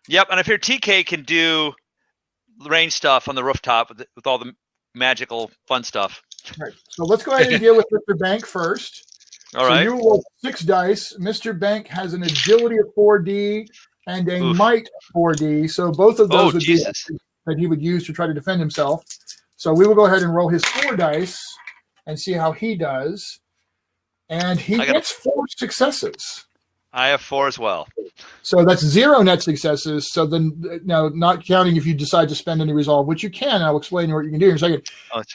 Yep, and if your TK can do range stuff on the rooftop with all the magical fun stuff. Right. So let's go ahead and deal with Mr. Bank first. All right. You roll 6 dice. Mr. Bank has an agility of 4D and a might 4D. So both of those would be that he would use to try to defend himself. So we will go ahead and roll his 4 dice and see how he does. And he gets 4 successes. I have 4 as well. So that's 0 net successes. So then, now, not counting if you decide to spend any Resolve, which you can. I'll explain what you can do in a second.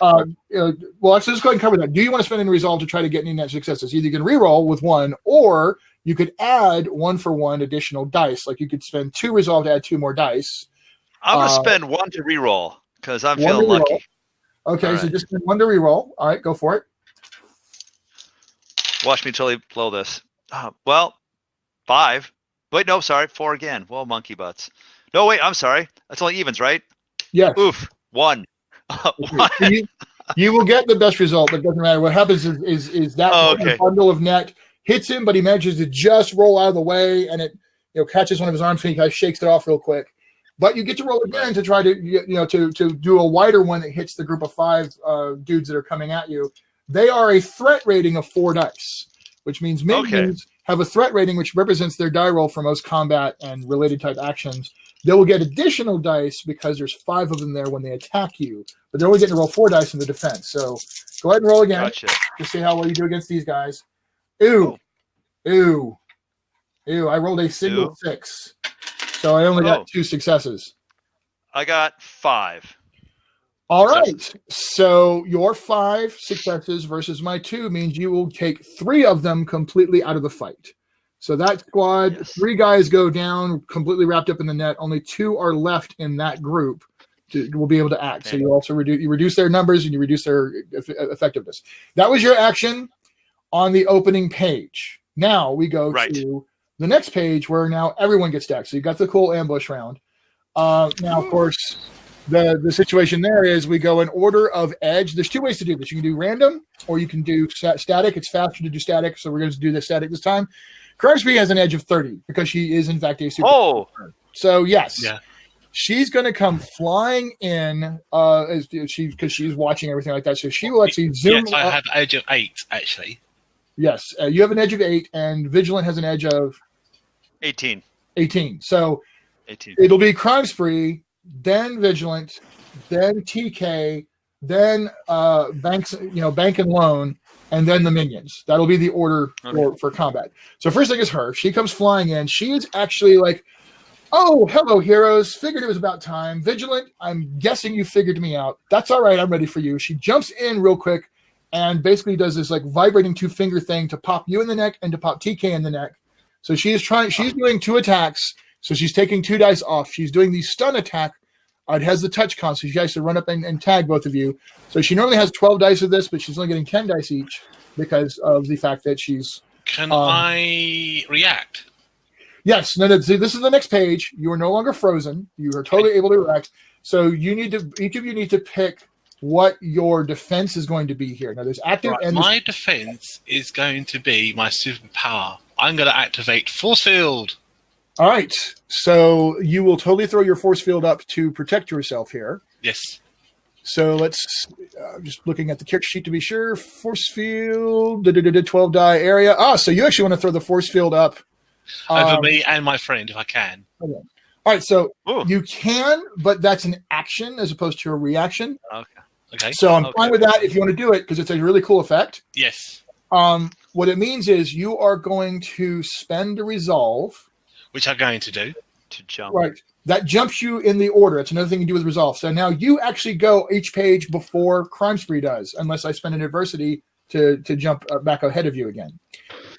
Well, actually, let's go ahead and cover that. Do you want to spend any Resolve to try to get any net successes? Either you can reroll with 1, or you could add 1-for-1 additional dice. Like you could spend 2 Resolve to add 2 more dice. I'm going to spend 1 to reroll because I'm feeling lucky. Okay, so just spend 1 to reroll. All right, go for it. Watch me totally blow this. 5. Wait, no, sorry, 4 again. Well, monkey butts. No, wait, I'm sorry. That's only evens, right? Yeah. Oof. 1. 1. You will get the best result, but it doesn't matter. What happens is that bundle of net hits him, but he manages to just roll out of the way, and it catches one of his arms, and he kind of shakes it off real quick. But you get to roll again to try to do a wider one that hits the group of 5 dudes that are coming at you. They are a threat rating of 4 dice, which means minions have a threat rating which represents their die roll for most combat and related type actions. They will get additional dice because there's 5 of them there when they attack you, but they're only getting to roll 4 dice in the defense. So go ahead and roll again to see how well you do against these guys. Ooh. I rolled a single 6, so I only got 2 successes. I got 5. All right, so your 5 successes versus my 2 means you will take 3 of them completely out of the fight. So that squad, 3 guys go down, completely wrapped up in the net. Only 2 are left in that group will be able to act. So you also reduce their numbers and you reduce their effectiveness. That was your action on the opening page. Now we go to the next page where now everyone gets stacked. So you got the cool ambush round. Now, of course, the situation there is we go in order of edge. There's 2 ways to do this. You can do random or you can do static. It's faster to do static, so we're going to do the static this time. Crabsby has an edge of 30 because she is, in fact, a super. So, yes. Yeah. She's going to come flying in because she's watching everything like that. So she will actually zoom. Yes, I have an edge of 8, actually. Yes, you have an edge of 8, and Vigilant has an edge of 18. 18. So 18. It'll be Crime Spree, then Vigilant, then TK, then Bank and Loan, and then the minions. That'll be the order for combat. So first thing is her. She comes flying in. She is actually like, oh, hello, heroes. Figured it was about time. Vigilant, I'm guessing you figured me out. That's all right. I'm ready for you. She jumps in real quick and basically does this like vibrating 2-finger thing to pop you in the neck and to pop TK in the neck. So she's doing 2 attacks. So she's taking 2 dice off. She's doing the stun attack. It has the touch con, so she has to run up and tag both of you. So she normally has 12 dice of this, but she's only getting 10 dice each because of the fact that she's... Can I react? Yes. No, see, this is the next page. You are no longer frozen. You are totally able to react. So each of you need to pick what your defense is going to be here. Now, there's active and... My defense is going to be my superpower. I'm going to activate Force Field. All right. So you will totally throw your force field up to protect yourself here. Yes. So let's just looking at the character sheet to be sure. Force field, 12 die area. So you actually want to throw the force field up over me and my friend if I can. Okay. All right, so you can, but that's an action as opposed to a reaction. Okay. So I'm fine with that if you want to do it because it's a really cool effect. Yes. What it means is you are going to spend a resolve. Which I'm going to do. To jump. Right. That jumps you in the order. It's another thing you do with resolve. So now you actually go each page before Crime Spree does, unless I spend an adversity to jump back ahead of you again.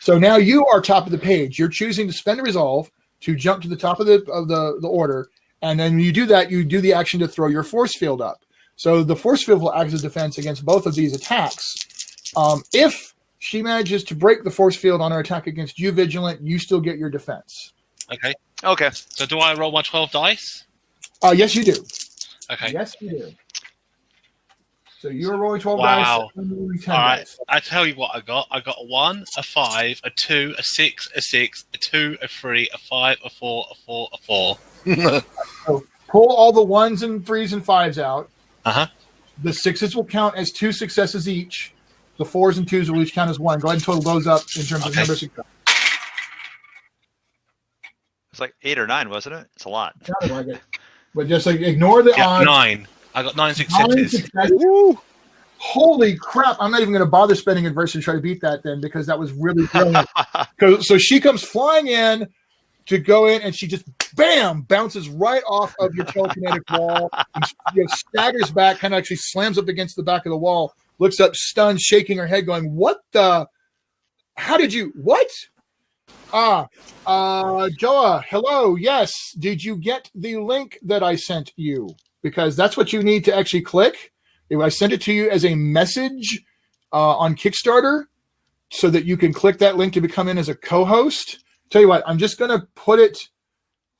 So now you are top of the page. You're choosing to spend a resolve to jump to the top of the order, and then when you do that, you do the action to throw your force field up. So the force field will act as defense against both of these attacks. If she manages to break the force field on her attack against you, Vigilant, you still get your defense. Okay. Okay. So do I roll my 12 dice? Yes, you do. Okay. Yes, you do. So you're rolling 12 Wow. dice. And rolling 10 All right. dice. I tell you what I got. I got a 1, a 5, a 2, a 6, a 6, a 2, a 3, a 5, a 4, a 4, a 4. So pull all the 1s and 3s and 5s out. Uh-huh. The 6s will count as 2 successes each. The 4s and 2s will each count as 1. Go ahead and total those up in terms of number of successes. It's like 8 or 9, wasn't it? It's a lot. Sounded like it. But just like ignore the odds. 9. I got 9 successes. Woo. Holy crap. I'm not even going to bother spending adversity to try to beat that then because that was really brilliant. So she comes flying in to go in and she just, bam, bounces right off of your telekinetic wall and staggers back, kind of actually slams up against the back of the wall, looks up stunned, shaking her head going, what the? How did you? What? Joa, hello. Yes. Did you get the link that I sent you? Because that's what you need to actually click. I sent it to you as a message on Kickstarter so that you can click that link to become in as a co-host. Tell you what, I'm just going to put it.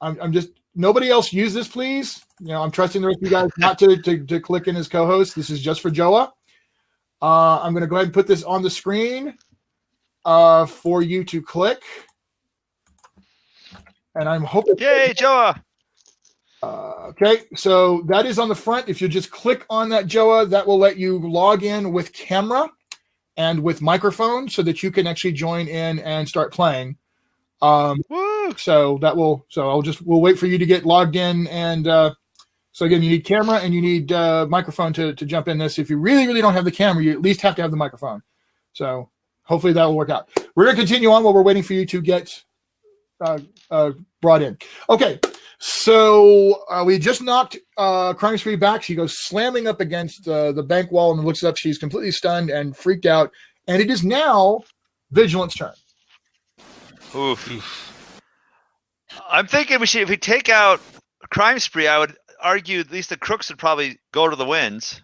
I'm just, nobody else use this, please. I'm trusting the rest of you guys not to click in as co-host. This is just for Joa. I'm going to go ahead and put this on the screen for you to click. And I'm hoping. Yay, Joa! Okay, so that is on the front. If you just click on that, Joa, that will let you log in with camera and with microphone so that you can actually join in and start playing. Woo! So that will. So we'll wait for you to get logged in. And so again, you need camera and you need microphone to jump in this. If you really, really don't have the camera, you at least have to have the microphone. So hopefully that will work out. We're going to continue on while we're waiting for you to get brought in. Okay, so we just knocked Crime Spree back. She goes slamming up against the bank wall and looks up. She's completely stunned and freaked out. And it is now Vigilant's turn. Oof. I'm thinking if we take out Crime Spree, I would argue at least the crooks would probably go to the winds.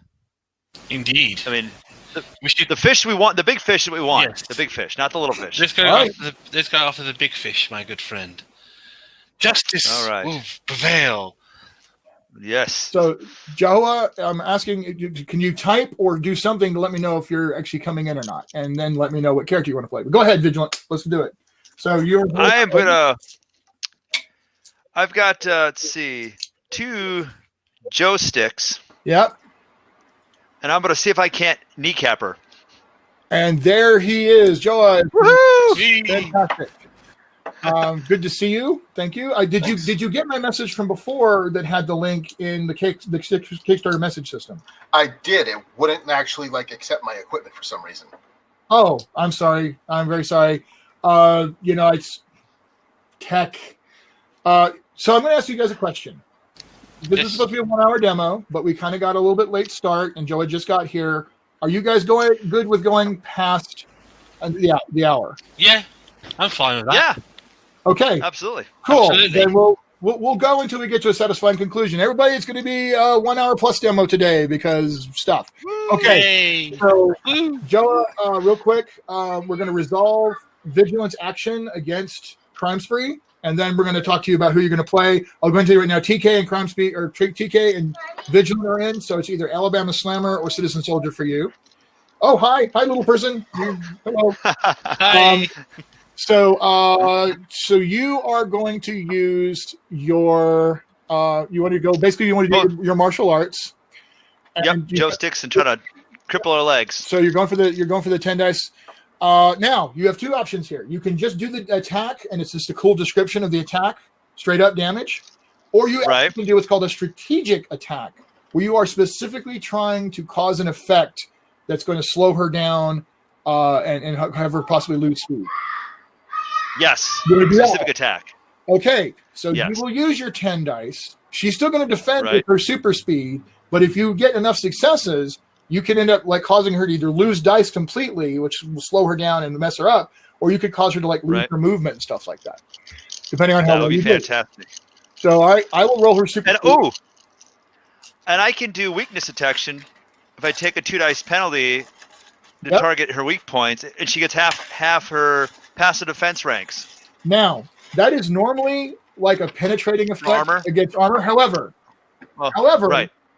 Indeed. I mean, the fish we want, the big fish that we want, yes. The big fish, not the little fish. Let's go after the big fish, my good friend. Justice will prevail. Yes. So, Johua, I'm asking, can you type or do something to let me know if you're actually coming in or not? And then let me know what character you want to play. But go ahead, Vigilant. Let's do it. So I've got, let's see, 2 Joe sticks. Yep. And I'm going to see if I can't kneecap her. And there he is, Joa. Woohoo! Fantastic. Good to see you. Thank you. Did you get my message from before that had the link in the Kickstarter message system? I did. It wouldn't actually accept my equipment for some reason. Oh, I'm sorry. I'm very sorry. It's tech. So I'm going to ask you guys a question. This is supposed to be a 1-hour demo, but we kind of got a little bit late start, and Joa just got here. Are you guys good with going past the hour? Yeah, I'm fine with that. Yeah. Okay. Absolutely. Cool. Absolutely. Then we'll go until we get to a satisfying conclusion. Everybody, it's going to be a 1-hour plus demo today because stuff. Woo! Okay. Yay. So, Woo! Joa, real quick, we're going to resolve Vigilance action against Crime Spree. And then we're going to talk to you about who you're going to play. I'll go into it right now. TK and Crime Spree, or TK and Vigilant are in, so it's either Alabama Slammer or Citizen Soldier for you. Oh, hi, little person. Hello. Hi. So you are going to use your. You want to do your martial arts. Yep. Joe sticks and try to cripple her legs. So you're going for the 10 dice. Now, you have two options here. You can just do the attack, and it's just a cool description of the attack, straight up damage. Or you can do what's called a strategic attack, where you are specifically trying to cause an effect that's going to slow her down and have her possibly lose speed. Yes, specific attack. Okay, so you will use your 10 dice. She's still going to defend with her super speed, but if you get enough successes, you can end up like causing her to either lose dice completely, which will slow her down and mess her up, or you could cause her to like lose her movement and stuff like that, depending on how well you do. That would be fantastic. So I will roll her super speed. And I can do weakness detection if I take a 2 dice penalty to target her weak points, and she gets half her passive defense ranks. Now, that is normally like a penetrating effect against armor. However,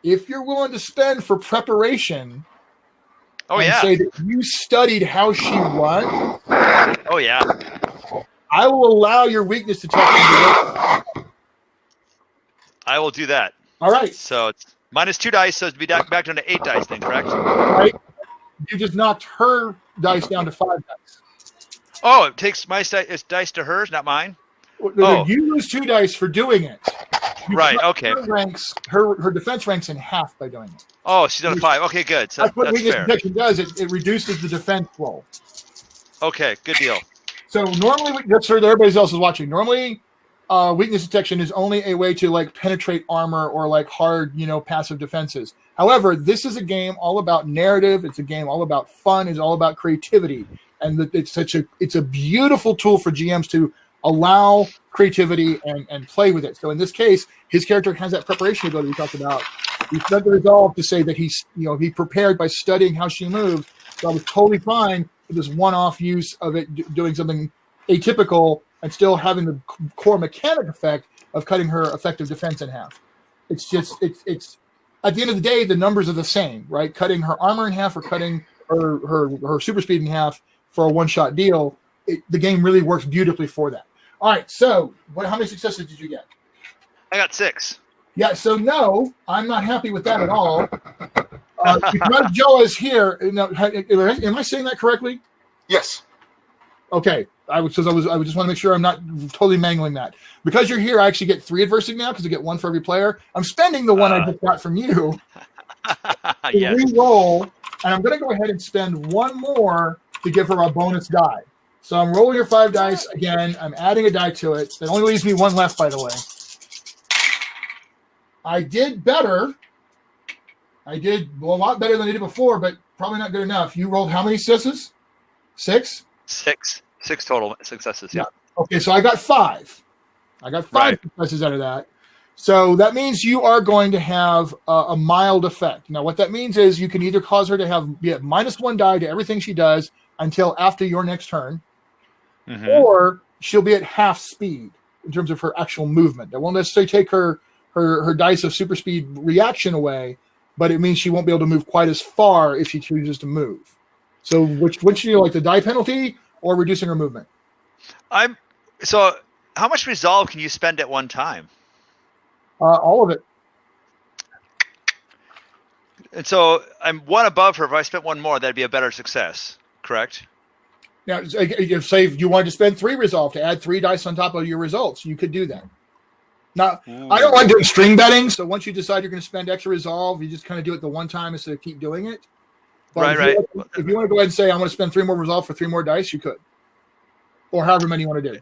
if you're willing to spend for preparation, say that you studied how she won. I will allow your weakness detection to work. I will do that. All right. So it's minus 2 dice, so it'd be back down to 8 dice then, correct? Right. You just knocked her dice down to 5 dice. Oh, it takes my dice to hers, not mine? You lose 2 dice for doing it. Okay. Her defense ranks in half by doing it. Oh, she's on 5. Okay, good. So that's what weakness detection does. It reduces the defense roll. Okay, good deal. So normally, that's for everybody else is watching. Normally, weakness detection is only a way to like penetrate armor or like hard, passive defenses. However, this is a game all about narrative. It's a game all about fun. It's all about creativity, and it's a beautiful tool for GMs to allow creativity and play with it. So in this case, his character has that preparation ability we talked about. He spent the resolve to say that he prepared by studying how she moved. So I was totally fine with this one-off use of it doing something atypical and still having the core mechanic effect of cutting her effective defense in half. It's just it's at the end of the day, the numbers are the same, right? Cutting her armor in half or cutting her super speed in half for a one-shot deal. The game really works beautifully for that. All right, so how many successes did you get? I got 6. Yeah, so no, I'm not happy with that at all. Because Joa is here. Am I saying that correctly? Yes. Okay, I just want to make sure I'm not totally mangling that. Because you're here, I actually get 3 adversity now because I get 1 for every player. I'm spending the 1 I just got from you to re-roll, and I'm going to go ahead and spend 1 more to give her a bonus die. So I'm rolling your 5 dice again. I'm adding a die to it. That only leaves me 1 left, by the way. I did better. I did a lot better than I did before, but probably not good enough. You rolled how many successes? 6? 6 total successes, yeah. Okay, so I got 5. I got 5 successes out of that. So that means you are going to have a mild effect. Now, what that means is you can either cause her to be at -1 die to everything she does until after your next turn, or she'll be at half speed in terms of her actual movement. That won't necessarily take her dice of super speed reaction away, but it means she won't be able to move quite as far if she chooses to move. So which do you like, the die penalty or reducing her movement? So how much resolve can you spend at one time? All of it. And so I'm 1 above her. If I spent 1 more, that'd be a better success, correct? Now, if say you wanted to spend 3 resolve to add 3 dice on top of your results, you could do that. Now, I don't like doing string betting, so once you decide you're going to spend extra resolve, you just kind of do it the one time instead of keep doing it. But if you want to go ahead and say, I'm going to spend 3 more resolve for 3 more dice, you could. Or however many you want to do.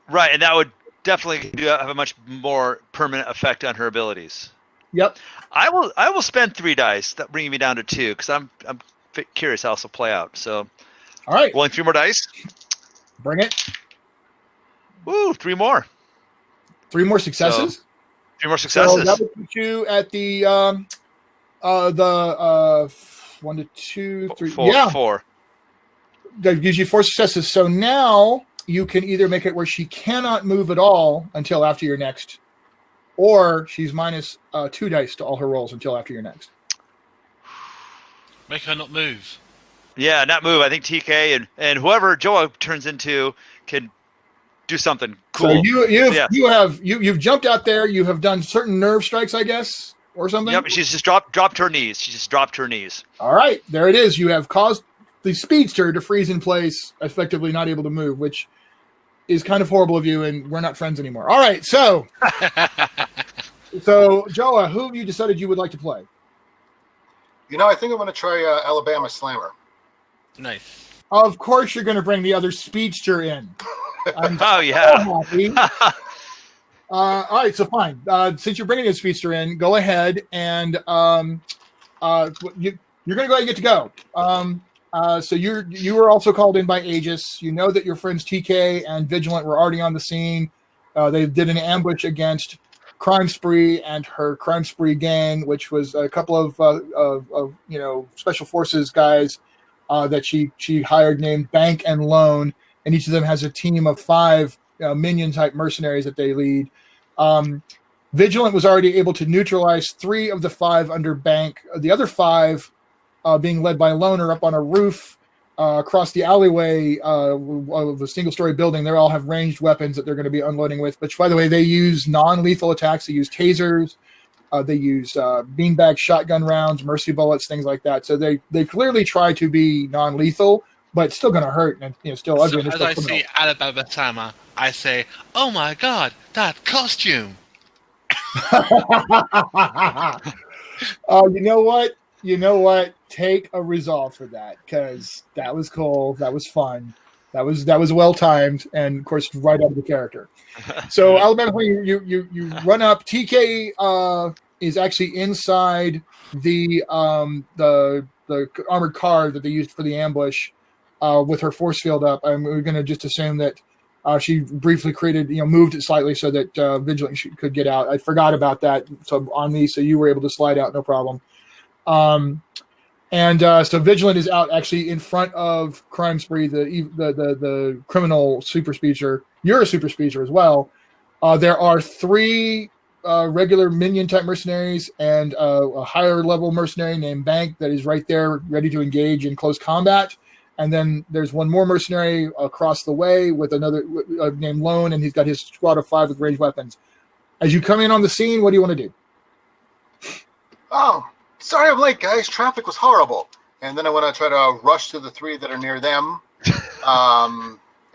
Right, and that would definitely have a much more permanent effect on her abilities. Yep. I will spend 3 dice, that bringing me down to 2, because I'm curious how this will play out. So, all right. Rolling 3 more dice. Bring it. Woo, 3 more. 3 more successes? So, 3 more successes. So that would put you at the 1 to 2, 3. 4. That gives you 4 successes. So now you can either make it where she cannot move at all until after your next, or she's minus 2 dice to all her rolls until after your next. Make her not move. Yeah, not move. I think TK and whoever Joa turns into can do something cool. So you've jumped out there. You have done certain nerve strikes, I guess, or something. Yep. She's just dropped her knees. She just dropped her knees. All right, there it is. You have caused the speedster to freeze in place, effectively not able to move, which is kind of horrible of you, and we're not friends anymore. All right, so Johua, who have you decided you would like to play? I think I'm going to try Alabama Slammer. Nice. Of course, you're going to bring the other speedster in. Yeah. Happy. All right, so fine. Since you're bringing a speedster in, go ahead and you're going to go ahead and get to go. So you were also called in by Aegis. You know that your friends TK and Vigilant were already on the scene. They did an ambush against Crime Spree and her Crime Spree gang, which was a couple of special forces guys that she hired named Bank and Loan, and each of them has a team of 5 minion type mercenaries that they lead. Vigilant was already able to neutralize 3 of the 5 under Bank. The other 5 being led by Loner up on a roof across the alleyway of a single-story building. They all have ranged weapons that they're going to be unloading with, which, by the way, they use non-lethal attacks. They use tasers. They use beanbag shotgun rounds, mercy bullets, things like that. So they clearly try to be non-lethal, but it's still going to hurt and still ugly. So as I see Alabama Slammer, I say, "Oh my God, that costume!" You know what? Take a resolve for that, because that was cool. That was fun. That was well timed, and of course, right out of the character. So Alabama, you run up. TK is actually inside the armored car that they used for the ambush with her force field up. And we're going to just assume that she briefly moved it slightly so that Vigilant could get out. I forgot about that. So on me, so you were able to slide out, no problem. So Vigilant is out actually in front of Crime Spree, the criminal super speedster. You're a super speedster as well. There are 3 regular minion type mercenaries and a higher level mercenary named Bank that is right there ready to engage in close combat. And then there's one more mercenary across the way with another named Lone, and he's got his squad of 5 with ranged weapons. As you come in on the scene, what do you want to do? Oh, sorry I'm late, guys. Traffic was horrible. And then I want to try to rush to the 3 that are near them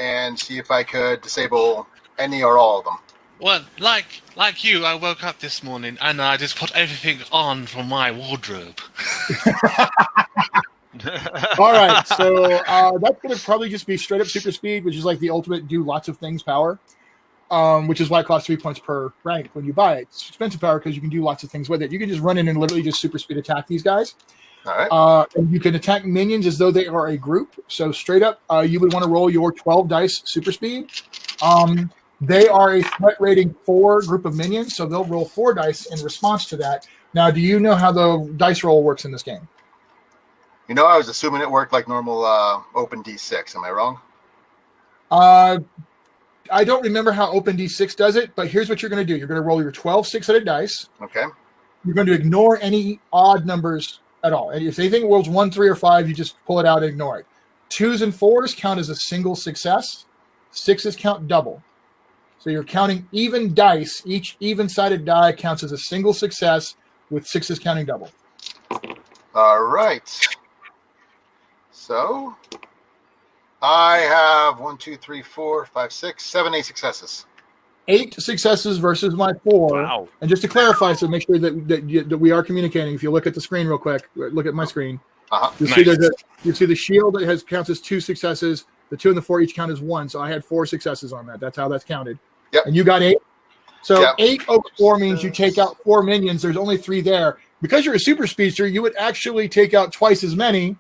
and see if I could disable any or all of them. Well, like you, I woke up this morning and I just put everything on from my wardrobe. All right, so that's going to probably just be straight up super speed, which is like the ultimate do lots of things power, which is why it costs 3 points per rank when you buy it. It's expensive power because you can do lots of things with it. You can just run in and literally just super speed attack these guys. All right. And you can attack minions as though they are a group. So straight up, you would want to roll your 12 dice super speed. They are a threat rating 4 group of minions, so they'll roll 4 dice in response to that. Now, do you know how the dice roll works in this game? I was assuming it worked like normal Open D6. Am I wrong? I don't remember how Open D6 does it, but here's what you're going to do. You're going to roll your 12 6-sided dice. Okay. You're going to ignore any odd numbers at all. And if anything rolls 1, 3, or 5, you just pull it out and ignore it. 2s and 4s count as a single success. 6s count double. So you're counting even dice. Each even-sided die counts as a single success, with 6s counting double. All right. So I have 1, 2, 3, 4, 5, 6, 7, 8 successes. 8 successes versus my 4. Wow. And just to clarify, so make sure that we are communicating. If you look at the screen real quick, look at my screen. You'll see the shield that counts as 2 successes. The 2 and the 4 each count as 1. So I had 4 successes on that. That's how that's counted. Yep. And you got 8. So yep. 8 over 4 means you take out 4 minions. There's only 3 there. Because you're a super speedster, you would actually take out twice as many,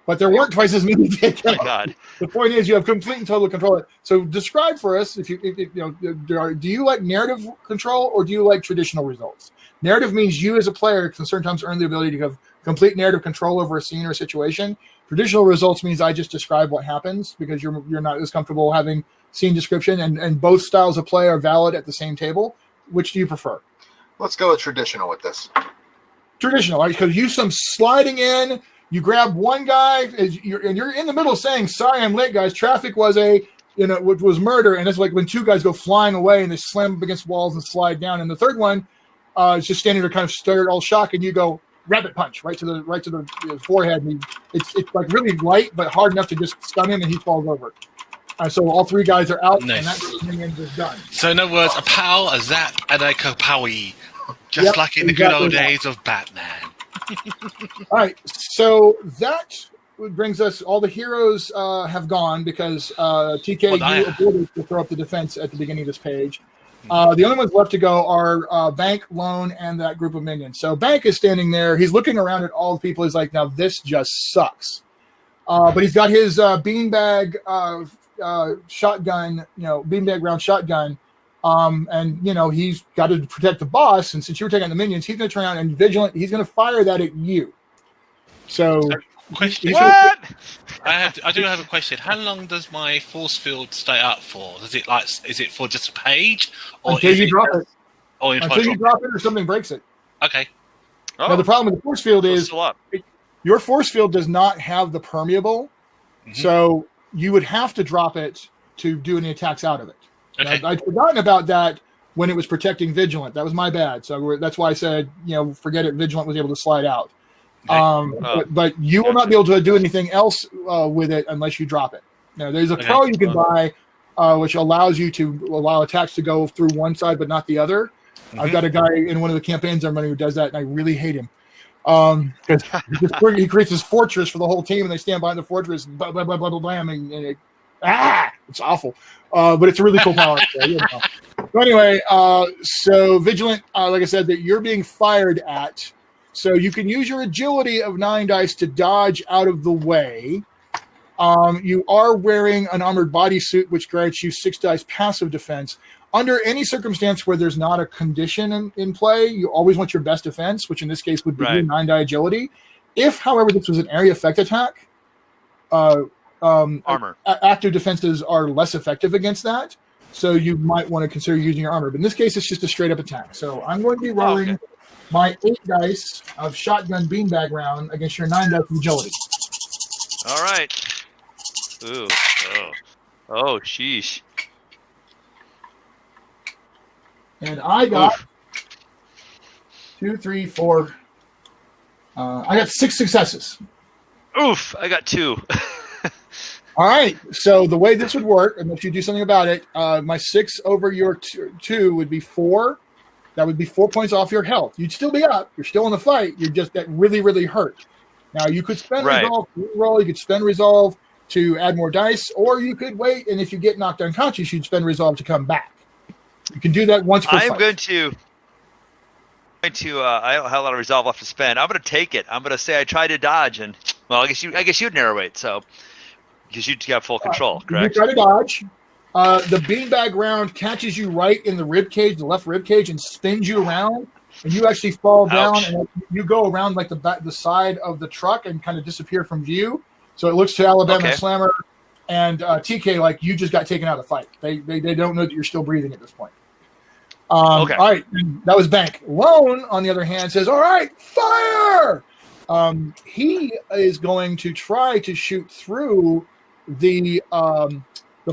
but there weren't twice as many to take out. Oh my God. The point is, you have complete and total control. So describe for us, do you like narrative control or do you like traditional results? Narrative means you as a player can sometimes earn the ability to have complete narrative control over a scene or a situation. Traditional results means I just describe what happens because you're not as comfortable having scene description, and both styles of play are valid at the same table. Which do you prefer? Let's go with traditional with this. Traditional, right? Because you some sliding in, you grab one guy, and you're in the middle saying, "Sorry, I'm late, guys. Traffic was which was murder." And it's like when 2 guys go flying away and they slam up against walls and slide down, and the third one is just standing there, kind of stirred, all shocked, and you go, rabbit punch right to the forehead. And it's like really light, but hard enough to just stun him, and he falls over. So all 3 guys are out, and that minion is done. So in other words, a pow, a zap, and a kapowie. Just like in the good old days of Batman. All right, so that brings us, all the heroes have gone because TK, you avoided to throw up the defense at the beginning of this page. The only ones left to go are Bank, Lone, and that group of minions. So Bank is standing there. He's looking around at all the people. He's like, now this just sucks. But he's got his beanbag shotgun, beanbag round shotgun. And he's got to protect the boss. And since you were taking the minions, he's going to turn around and Vigilant. He's going to fire that at you. So, question. What? I do have a question. How long does my force field stay up for? Is it for just a page, or until you drop it? Or until you drop it, or something breaks it. Okay. Oh. Now the problem with the force field is your force field does not have the permeable, so you would have to drop it to do any attacks out of it. Okay. I'd forgotten about that when it was protecting Vigilant. That was my bad. So that's why I said, forget it. Vigilant was able to slide out. Okay. But you will not be able to do anything else with it unless you drop it. Now, there's a pro you can buy, which allows you to allow attacks to go through one side but not the other. I've got a guy in one of the campaigns I'm running who does that, and I really hate him. Because he creates this fortress for the whole team, and they stand behind the fortress, blah, blah, blah, blah, blah, blah, and it's awful. But it's a really cool power. So anyway, so Vigilant, like I said, that you're being fired at. So you can use your agility of 9 dice to dodge out of the way. You are wearing an armored bodysuit, which grants you 6 dice passive defense. Under any circumstance where there's not a condition in play, you always want your best defense, which in this case would be 9 die agility. If, however, this was an area effect attack, armor. Active defenses are less effective against that. So you might want to consider using your armor. But in this case, it's just a straight up attack. So I'm going to be rolling my 8 dice of shotgun beanbag round against your 9 dice of agility. All right. Ooh. Oh, sheesh. And I got 2, 3, 4. I got 6 successes. Oof, I got 2. All right. So the way this would work, unless you do something about it, my 6 over your 2 would be 4. That would be 4 points off your health. You'd still be up. You're still in the fight. You're just get really, really hurt. Now, you could spend resolve to roll. You could spend resolve to add more dice, or you could wait, and if you get knocked unconscious, you'd spend resolve to come back. You can do that once per fight. I don't have a lot of resolve left to spend. I'm going to take it. I'm going to say I tried to dodge, and I guess you'd narrate. So because you'd got full control, correct? You try to dodge. The beanbag round catches you right in the rib cage, the left rib cage, and spins you around, and you actually fall down, and you go around like the side of the truck and kind of disappear from view. So it looks to Alabama Slammer and TK like you just got taken out of the fight. They don't know that you're still breathing at this point. All right, that was Bank. Lone, on the other hand, says, all right, fire! He is going to try to shoot through the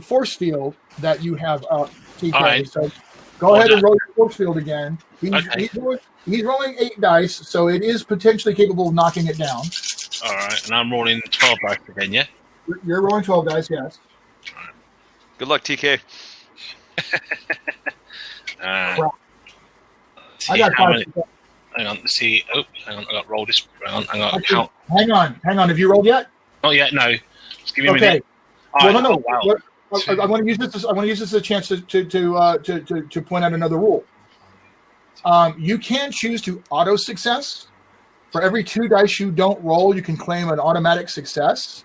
force field that you have out, TK. Right. So go ahead and roll your force field again. He's rolling 8 dice, so it is potentially capable of knocking it down. All right, and I'm rolling 12 dice again, yeah? You're rolling 12 dice, yes. All right. Good luck, TK. I got 5. Hang on, let's see. Oh, hang on, I got to roll this. Hang on, count. Hang on. Have you rolled yet? Oh, yeah, no. Just give me a minute. Well, no. Wow. I want to use this. I want to use this as a chance to point out another rule. You can choose to auto success. For every 2 dice you don't roll, you can claim an automatic success.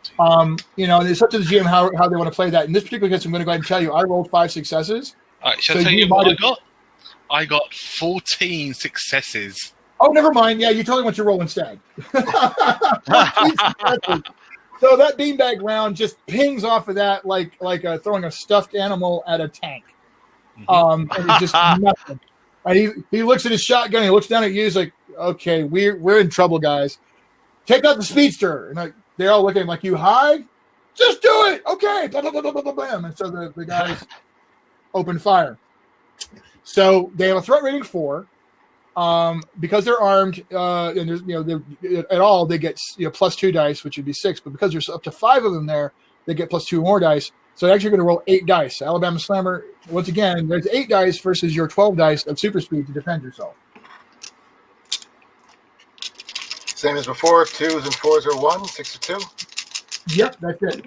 It's up to the GM how they want to play that. In this particular case, I'm going to go ahead and tell you, I rolled 5 successes. All right, shall I tell you what I got? I got 14 successes. Oh, never mind. Yeah, you totally want to roll instead. 14 successes. So that beanbag round just pings off of that like throwing a stuffed animal at a tank. And it's just nothing. And he looks at his shotgun, he looks down at you, he's like, okay, we're in trouble, guys. Take out the speedster. And they're all looking like, you high? Just do it. Okay. Blah, blah, blah, blah, blah, blah. And so the guys open fire. So they have a threat rating 4. because they're armed, and there's, at all they get +2 dice, which would be 6. But because there's up to 5 of them there, they get +2 more dice. So they're actually going to roll 8 dice. Alabama Slammer, once again, there's 8 dice versus your 12 dice of super speed to defend yourself. Same as before. 2s and 4s are 1. 6 are 2. Yep, that's it.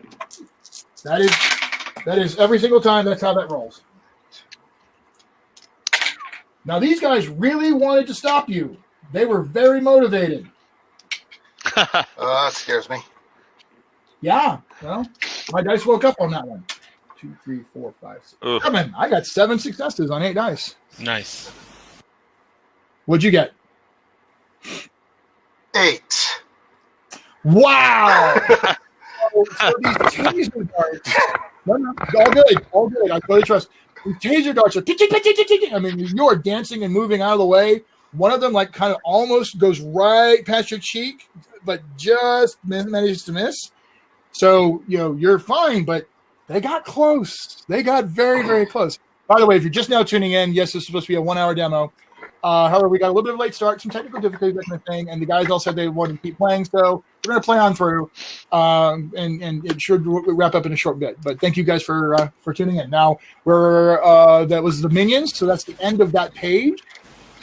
That is every single time. That's how that rolls. Now these guys really wanted to stop you. They were very motivated. That scares me. Yeah, well, my dice woke up on that one. 2, 3, 4, 5, 6. Come on, I got 7 successes on 8 dice. Nice. What'd you get? 8. Wow! So these taser darts. No, all good. I totally trust. These taser darts are. I mean, you're dancing and moving out of the way. One of them, like, kind of almost goes right past your cheek, but just manages to miss. So, you're fine, but they got close. They got very, very close. By the way, if you're just now tuning in, yes, this is supposed to be a 1-hour demo. However, we got a little bit of a late start, some technical difficulties, that kind of thing, and the guys all said they wanted to keep playing, so we're going to play on through, and it should wrap up in a short bit. But thank you guys for tuning in. Now, that was the minions, so that's the end of that page.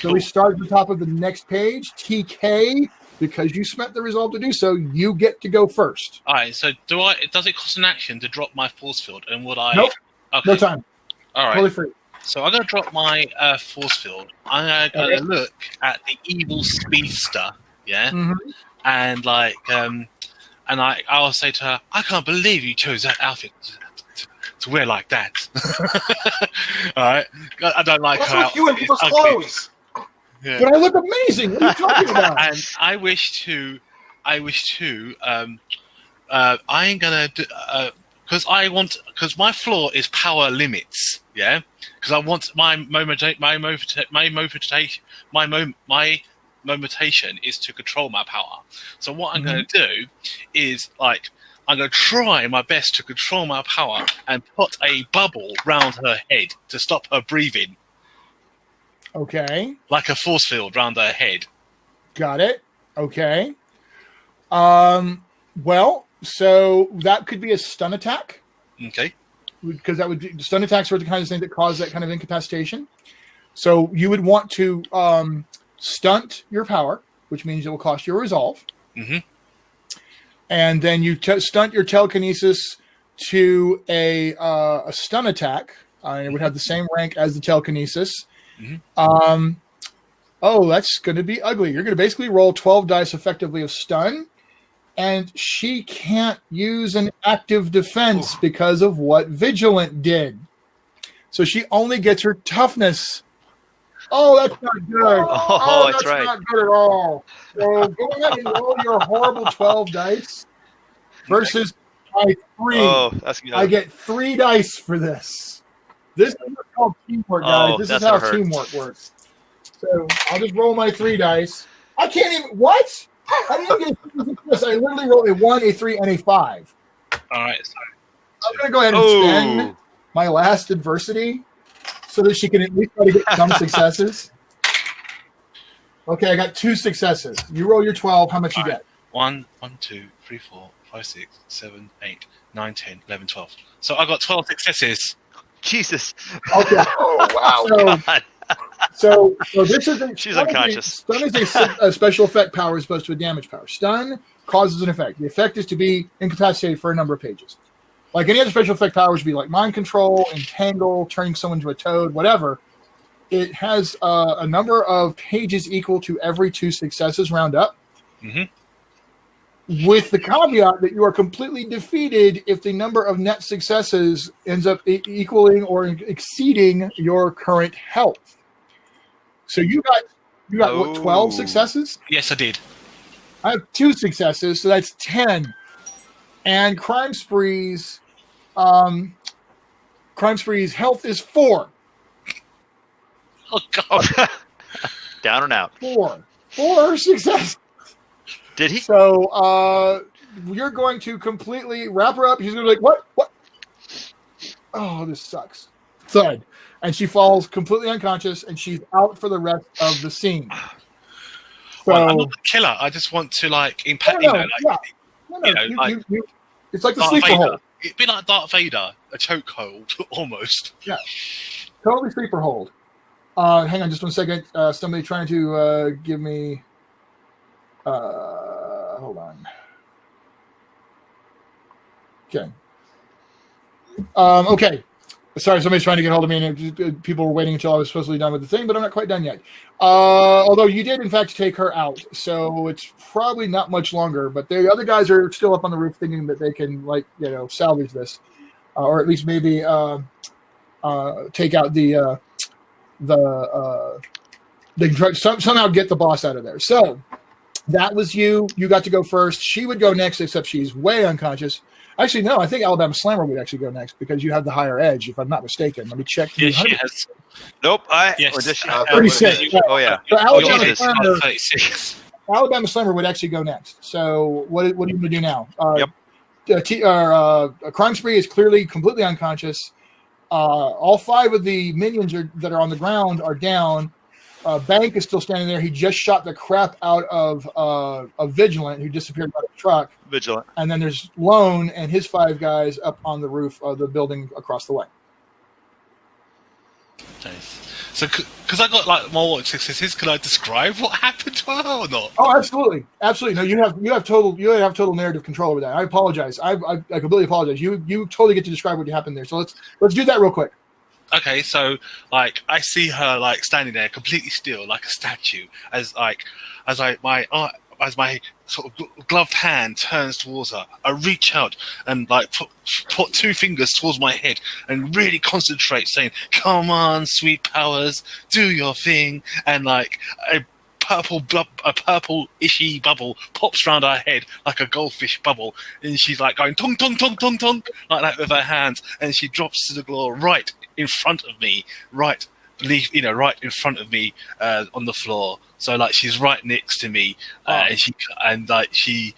So we start at the top of the next page. TK, because you spent the resolve to do so, you get to go first. All right, so does it cost an action to drop my force field, and would I? Nope, okay. No time. All right. Totally free. So I'm going to drop my force field. I'm going to look at the evil speedster, yeah? Mm-hmm. And I'll say to her, I can't believe you chose that outfit to wear like that. All right? I don't like What's her with you and people's clothes? Yeah. But I look amazing. What are you talking about? And I wish to, I'm going to do, because my flaw is power limits, yeah? Because I want my motivation is to control my power. So what I'm going to do is, I'm going to try my best to control my power and put a bubble round her head to stop her breathing. Okay. Like a force field round her head. Got it. Okay. Well, so that could be a stun attack. Okay. Because that would be, stun attacks are the kind of thing that cause that kind of incapacitation. So you would want to stunt your power, which means it will cost you a resolve. Mm-hmm. And then you stunt your telekinesis to a stun attack. It would have the same rank as the telekinesis. Mm-hmm. That's going to be ugly. You're going to basically roll 12 dice effectively of stun. And she can't use an active defense because of what Vigilant did. So she only gets her toughness. Oh, that's not good. That's right. Not good at all. So go ahead and roll your horrible 12 dice versus my 3. Oh, that's good. I get 3 dice for this. This is what's called teamwork, guys. This is how teamwork works. So I'll just roll my 3 dice. I can't even... What? I didn't get this. I literally rolled a 1, a 3, and a 5. All right. Sorry. I'm going to go ahead and spend my last adversity so that she can at least try to get some successes. Okay, I got 2 successes. You roll your 12. How much you get? 1, 2, 3, 4, 5, 6, 7, 8, 9, 10, 11, 12. So I got 12 successes. Jesus. Okay. Oh, wow. So this is she's unconscious. Stun is a special effect power as opposed to a damage power. Stun causes an effect. The effect is to be incapacitated for a number of pages. Like any other special effect powers would be like mind control, entangle, turning someone to a toad, whatever. It has a number of pages equal to every 2 successes round up. Mm-hmm. With the caveat that you are completely defeated if the number of net successes ends up equaling or exceeding your current health. So you got what, 12 successes? Yes, I did. I have 2 successes, so that's 10. And Crime Spree's health is 4. Oh God! Down and out. 4 successes. Did he? So you're going to completely wrap her up. He's going to be like, what? Oh, this sucks. thud, and she falls completely unconscious, and she's out for the rest of the scene. So, well, I'm not the killer. I just want to like impact. It's like the sleeper hold. It'd be like Darth Vader, a chokehold almost. Yeah, totally sleeper hold. Hang on just 1 second. Somebody trying to give me. Hold on. Okay. Okay. Sorry, somebody's trying to get hold of me, and people were waiting until I was supposedly done with the thing, but I'm not quite done yet. Although you did, in fact, take her out, so it's probably not much longer. But the other guys are still up on the roof thinking that they can, salvage this, or at least maybe take out they can somehow get the boss out of there. So that was you. You got to go first. She would go next, except she's way unconscious. Actually, no, I think Alabama Slammer would actually go next because you have the higher edge, if I'm not mistaken. Let me check. Yes, she has. Nope. Yes. Or does she? 36. Oh, yeah. So Alabama Alabama Slammer would actually go next. So what are you going to do now? Crime Spree is clearly completely unconscious. All 5 of the minions that are on the ground are down. Bank is still standing there. He just shot the crap out of Vigilant, who disappeared by the truck. Vigilant. And then there's Lone and his 5 guys up on the roof of the building across the way. Nice. So, because I got like more successes, can I describe what happened to her or not? Oh, absolutely. No, you have total narrative control over that. I apologize. I completely apologize. You totally get to describe what happened there. So let's do that real quick. Okay, so like I see her like standing there completely still, like a statue, as my sort of gloved hand turns towards her. I reach out and like put 2 fingers towards my head and really concentrate, saying, "Come on, sweet powers, do your thing." And like a purple-ishy bubble pops around her head like a goldfish bubble, and she's like going tong tong tong tong tong like that with her hands, and she drops to the floor right in front of me, right in front of me on the floor. So like she's right next to me, and she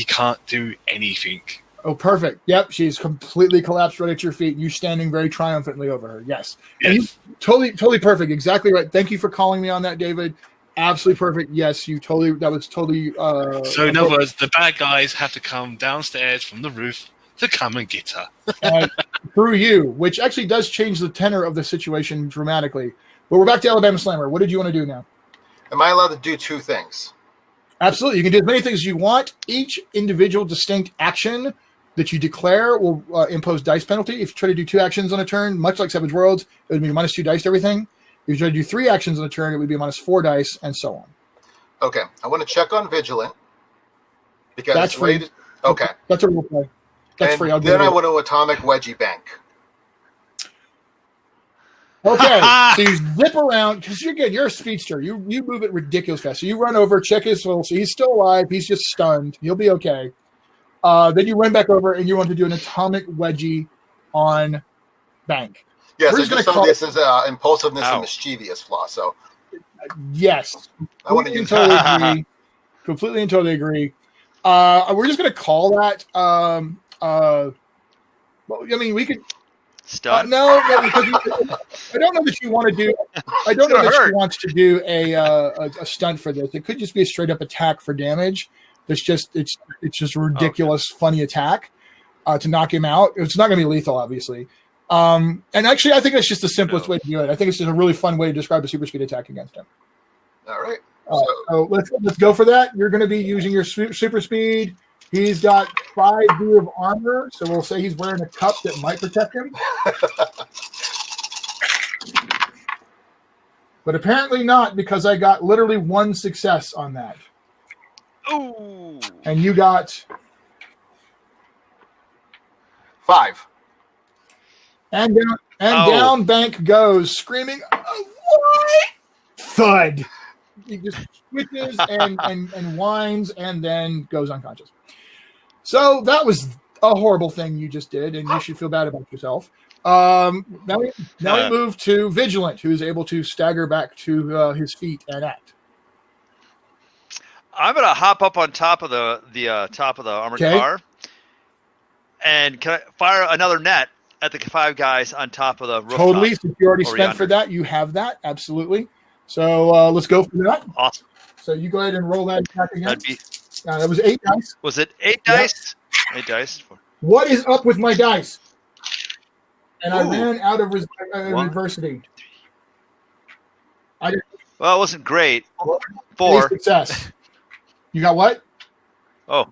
can't do anything. Oh, perfect. Yep, she's completely collapsed right at your feet. You standing very triumphantly over her. Yes. And you, totally perfect. Exactly right. Thank you for calling me on that, David. Absolutely perfect. Yes, that was totally. So in other words, the bad guys have to come downstairs from the roof to come and get her. Through you, which actually does change the tenor of the situation dramatically. But we're back to Alabama Slammer. What did you want to do now? Am I allowed to do 2 things? Absolutely. You can do as many things as you want. Each individual distinct action that you declare will impose dice penalty. If you try to do 2 actions on a turn, much like Savage Worlds, it would be -2 dice to everything. If you try to do 3 actions on a turn, it would be -4 dice, and so on. Okay. I want to check on Vigilant. Because that's free. Okay. That's a rule play. That's free. Then I want to Atomic Wedgie Bank. Okay, so you zip around because you're a speedster. You move it ridiculous fast. So you run over, check his soul. So he's still alive. He's just stunned. He'll be okay. Then you run back over and you want to do an Atomic Wedgie on Bank. Yes, I just saw this as impulsiveness and mischievous flaw. So yes, I want to use totally agree. Completely and totally agree. We're just going to call that. Well, I mean, we could. No, because I don't know that you want to do. I don't know that she wants to do a stunt for this. It could just be a straight up attack for damage. It's just a ridiculous, funny attack to knock him out. It's not going to be lethal, obviously. And actually, I think that's just the simplest way to do it. I think it's just a really fun way to describe a super speed attack against him. All right. So let's go for that. You're going to be using your super speed. He's got 5B of armor, so we'll say he's wearing a cup that might protect him. But apparently not, because I got literally 1 success on that. Ooh. And you got 5. And down Bank goes, screaming, "Oh, what?" Thud. He just switches and whines and then goes unconscious. So that was a horrible thing you just did, and you should feel bad about yourself. Now we move to Vigilant, who is able to stagger back to his feet and act. I'm gonna hop up on top of the top of the armored car, and can I fire another net at the 5 guys on top of the rooftop. Totally. Since you already spent for that, you have that. Absolutely. So let's go for that. Awesome. So you go ahead and roll that back again. That was 8 dice. Was it 8 dice? 8 dice. What is up with my dice? And I ran out of adversity. Well, it wasn't great. 4. Success. You got what? Oh,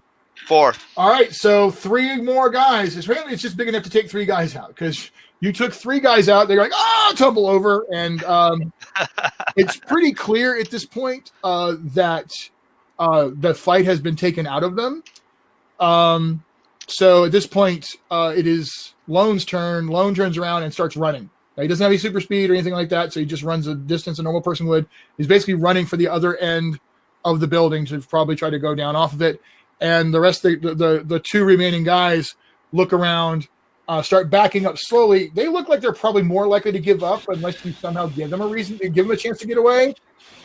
4. All right, so 3 more guys. It's just big enough to take 3 guys out because you took 3 guys out. They're like, tumble over. And it's pretty clear at this point that the fight has been taken out of them. So at this point, it is Lone's turn. Lone turns around and starts running. Now, he doesn't have any super speed or anything like that, so he just runs a distance a normal person would. He's basically running for the other end of the building to probably try to go down off of it. And the rest of the 2 remaining guys look around, start backing up slowly. They look like they're probably more likely to give up unless you somehow give them a chance to get away.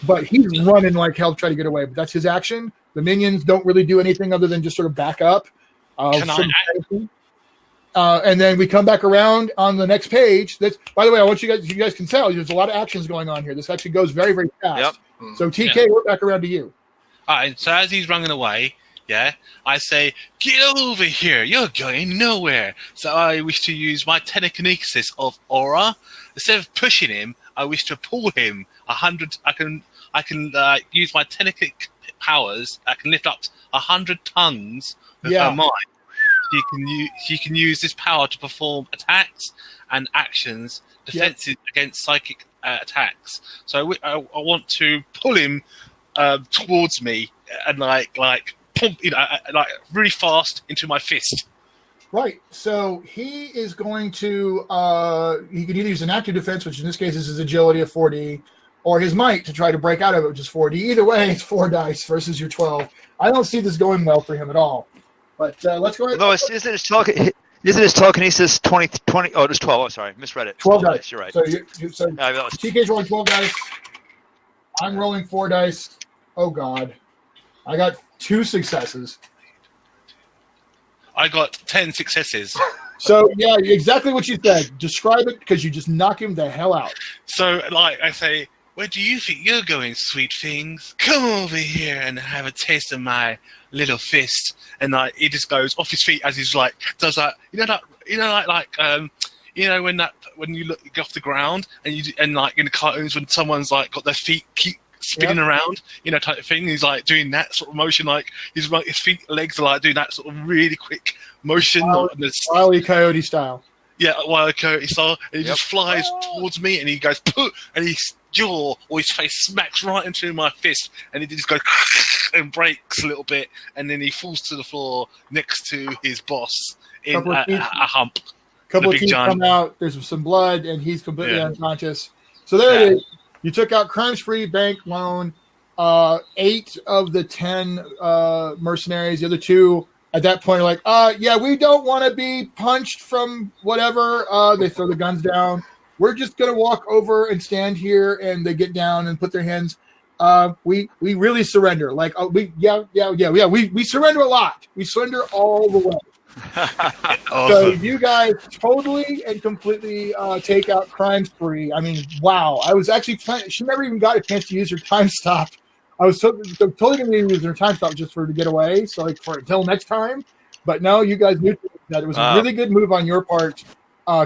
But he's running like hell to try to get away. But that's his action. The minions don't really do anything other than just sort of back up. And then we come back around on the next page. That's, by the way, I want you guys can tell there's a lot of actions going on here. This actually goes very, very fast. Yep. So TK, we're back around to you. All right. So as he's running away, I say, get over here. You're going nowhere. So I wish to use my telekinesis of aura. Instead of pushing him, I wish to pull him 100. I can use my telekinetic powers. I can lift up 100 tons with her mind. She can use this power to perform attacks and actions, defenses against psychic attacks. So I want to pull him towards me and like pump, like really fast into my fist. Right. So he is going to he can either use an active defense, which in this case is his agility of 4D, or his might to try to break out of it, which is 4D. Either way, it's 4 dice versus your 12. I don't see this going well for him at all. But let's go ahead. No, isn't his telekinesis 20? Oh, it was 12. Oh, sorry, misread it. 12 dice. You're right. So TK's rolling 12 dice. I'm rolling 4 dice. Oh God, I got 2 successes. I got 10 successes. So yeah, exactly what you said. Describe it because you just knock him the hell out. So like I say, where do you think you're going, sweet things? Come over here and have a taste of my little fist. And like he just goes off his feet as he's like does that. When you look off the ground and like in the cartoons when someone's like got their feet keep spinning around, type of thing. He's like doing that sort of motion, like his legs are like doing that sort of really quick motion, Wile E. Coyote style. Yeah, Wile E. Coyote style. And he just flies towards me, and he goes, "Pooh!" and his jaw or his face smacks right into my fist, and he just goes and breaks a little bit, and then he falls to the floor next to his boss in a hump. A couple of teeth come out. There's some blood, and he's completely unconscious. So there it is. You took out Crime Spree, Bank, Loan, 8 of the 10 mercenaries. The other 2 at that point are like, we don't want to be punched from whatever. They throw the guns down. We're just going to walk over and stand here, and they get down and put their hands. We really surrender. Like, we surrender a lot. We surrender all the way. Awesome. So you guys totally and completely take out Crime Spree. I mean, wow. I was actually planning. She never even got a chance to use her time stop. I was totally going to use her time stop just for her to get away. So like until next time. But no, you guys knew that it was a really good move on your part,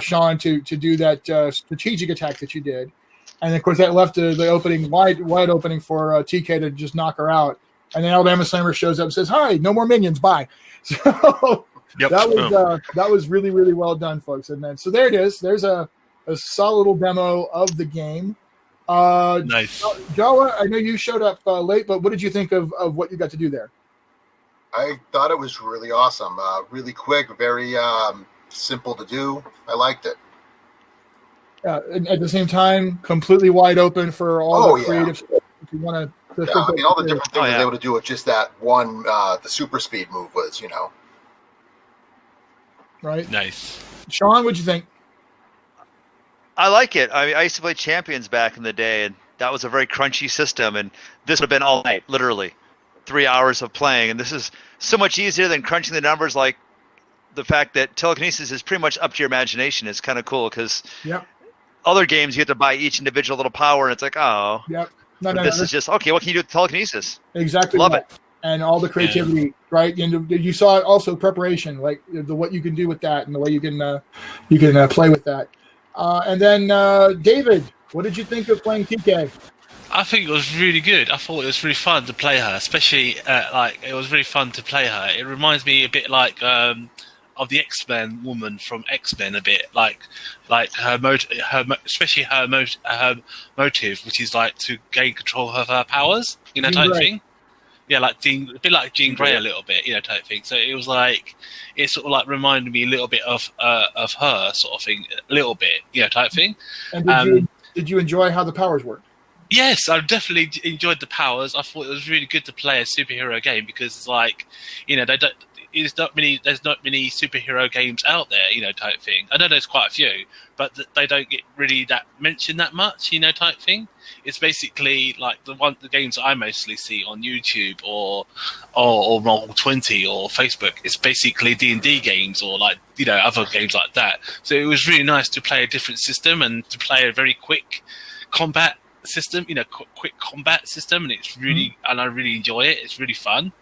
Shawn, to do that strategic attack that you did. And of course that left the opening wide opening for TK to just knock her out. And then Alabama Slammer shows up and says, "Hi, no more minions. Bye." So. Yep. That was really, really well done, folks. And then so there it is. There's a solid little demo of the game. Nice. Johua, I know you showed up late, but what did you think of what you got to do there? I thought it was really awesome. Really quick, very simple to do. I liked it. And at the same time, completely wide open for all the creative stuff. If you want to all the different things I was able to do with just that one, the super speed move was, Right. Nice. Shawn, what'd you think? I like it. I used to play Champions back in the day, and that was a very crunchy system, and this would have been all night, literally. 3 hours of playing, and this is so much easier than crunching the numbers like the fact that telekinesis is pretty much up to your imagination is kind of cool because Yep. other games you have to buy each individual little power, and it's like, oh. Yep. This is just okay. What can you do with telekinesis? Exactly. Love it. And all the creativity, right? And you saw it also preparation, like what you can do with that and the way you can play with that. And then David, what did you think of playing TK? I think it was really good. I thought it was really fun to play her, especially it was really fun to play her. It reminds me a bit like of the X-Men woman from X-Men, a bit like her especially her motive, which is like to gain control of her powers, type thing. Yeah, a bit like Jean Grey a little bit, type thing. So it was like, it sort of like reminded me a little bit of her sort of thing, a little bit, type thing. And did you enjoy how the powers worked? Yes, I definitely enjoyed the powers. I thought it was really good to play a superhero game because it's like, there's not many superhero games out there, type thing. I know there's quite a few, but they don't get really that mentioned that much, type thing. It's basically like the games that I mostly see on YouTube or Roll20 or Facebook. It's basically D&D games or other games like that. So it was really nice to play a different system and to play a very quick combat system, quick combat system, and it's really and I really enjoy it. It's really fun.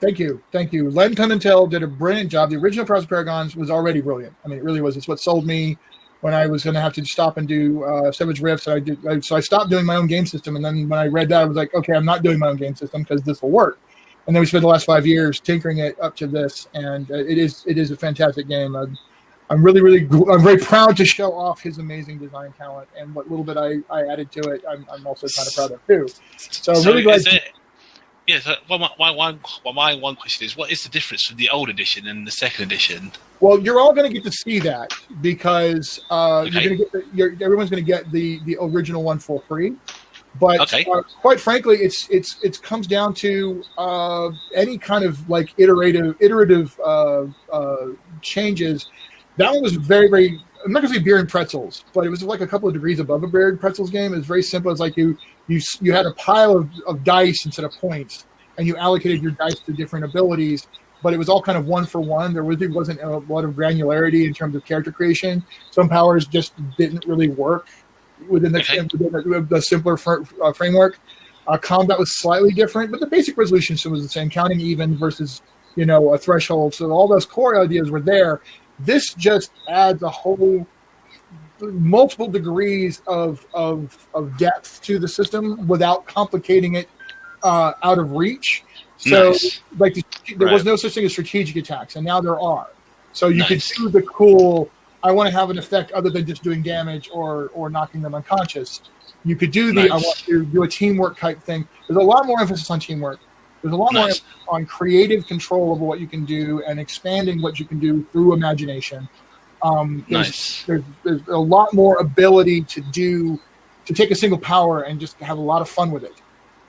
Thank you. Len Pimentel did a brilliant job. The original Pros Paragons was already brilliant. I mean, it really was. It's what sold me when I was going to have to stop and do Savage Rifts. So I stopped doing my own game system, and then when I read that, I was like, okay, I'm not doing my own game system because this will work. And then we spent the last 5 years tinkering it up to this, and it is a fantastic game. I'm very proud to show off his amazing design talent, and what little bit I added to it, I'm also kind of proud of too. So I'm really glad. Yeah, so my one question is, what is the difference from the old edition and the second edition? Well, you're all going to get to see that because everyone's going to get the original one for free. But quite frankly, it comes down to any kind of like iterative changes. That one was very, very. I'm not going to say beer and pretzels, but it was like a couple of degrees above a beer and pretzels game. It was very simple. It's like you had a pile of dice instead of points, and you allocated your dice to different abilities, but it was all kind of one for one. There really wasn't a lot of granularity in terms of character creation. Some powers just didn't really work within the simpler framework. Combat was slightly different, but the basic resolution system was the same, counting even versus a threshold. So all those core ideas were there. This just adds a whole multiple degrees of depth to the system without complicating it out of reach. So there was no such thing as strategic attacks, and now there are. So you could do the cool, I want to have an effect other than just doing damage or knocking them unconscious. You could do I want to do a teamwork type thing. There's a lot more emphasis on teamwork. There's a lot more on creative control over what you can do and expanding what you can do through imagination. There's a lot more ability to take a single power and just have a lot of fun with it.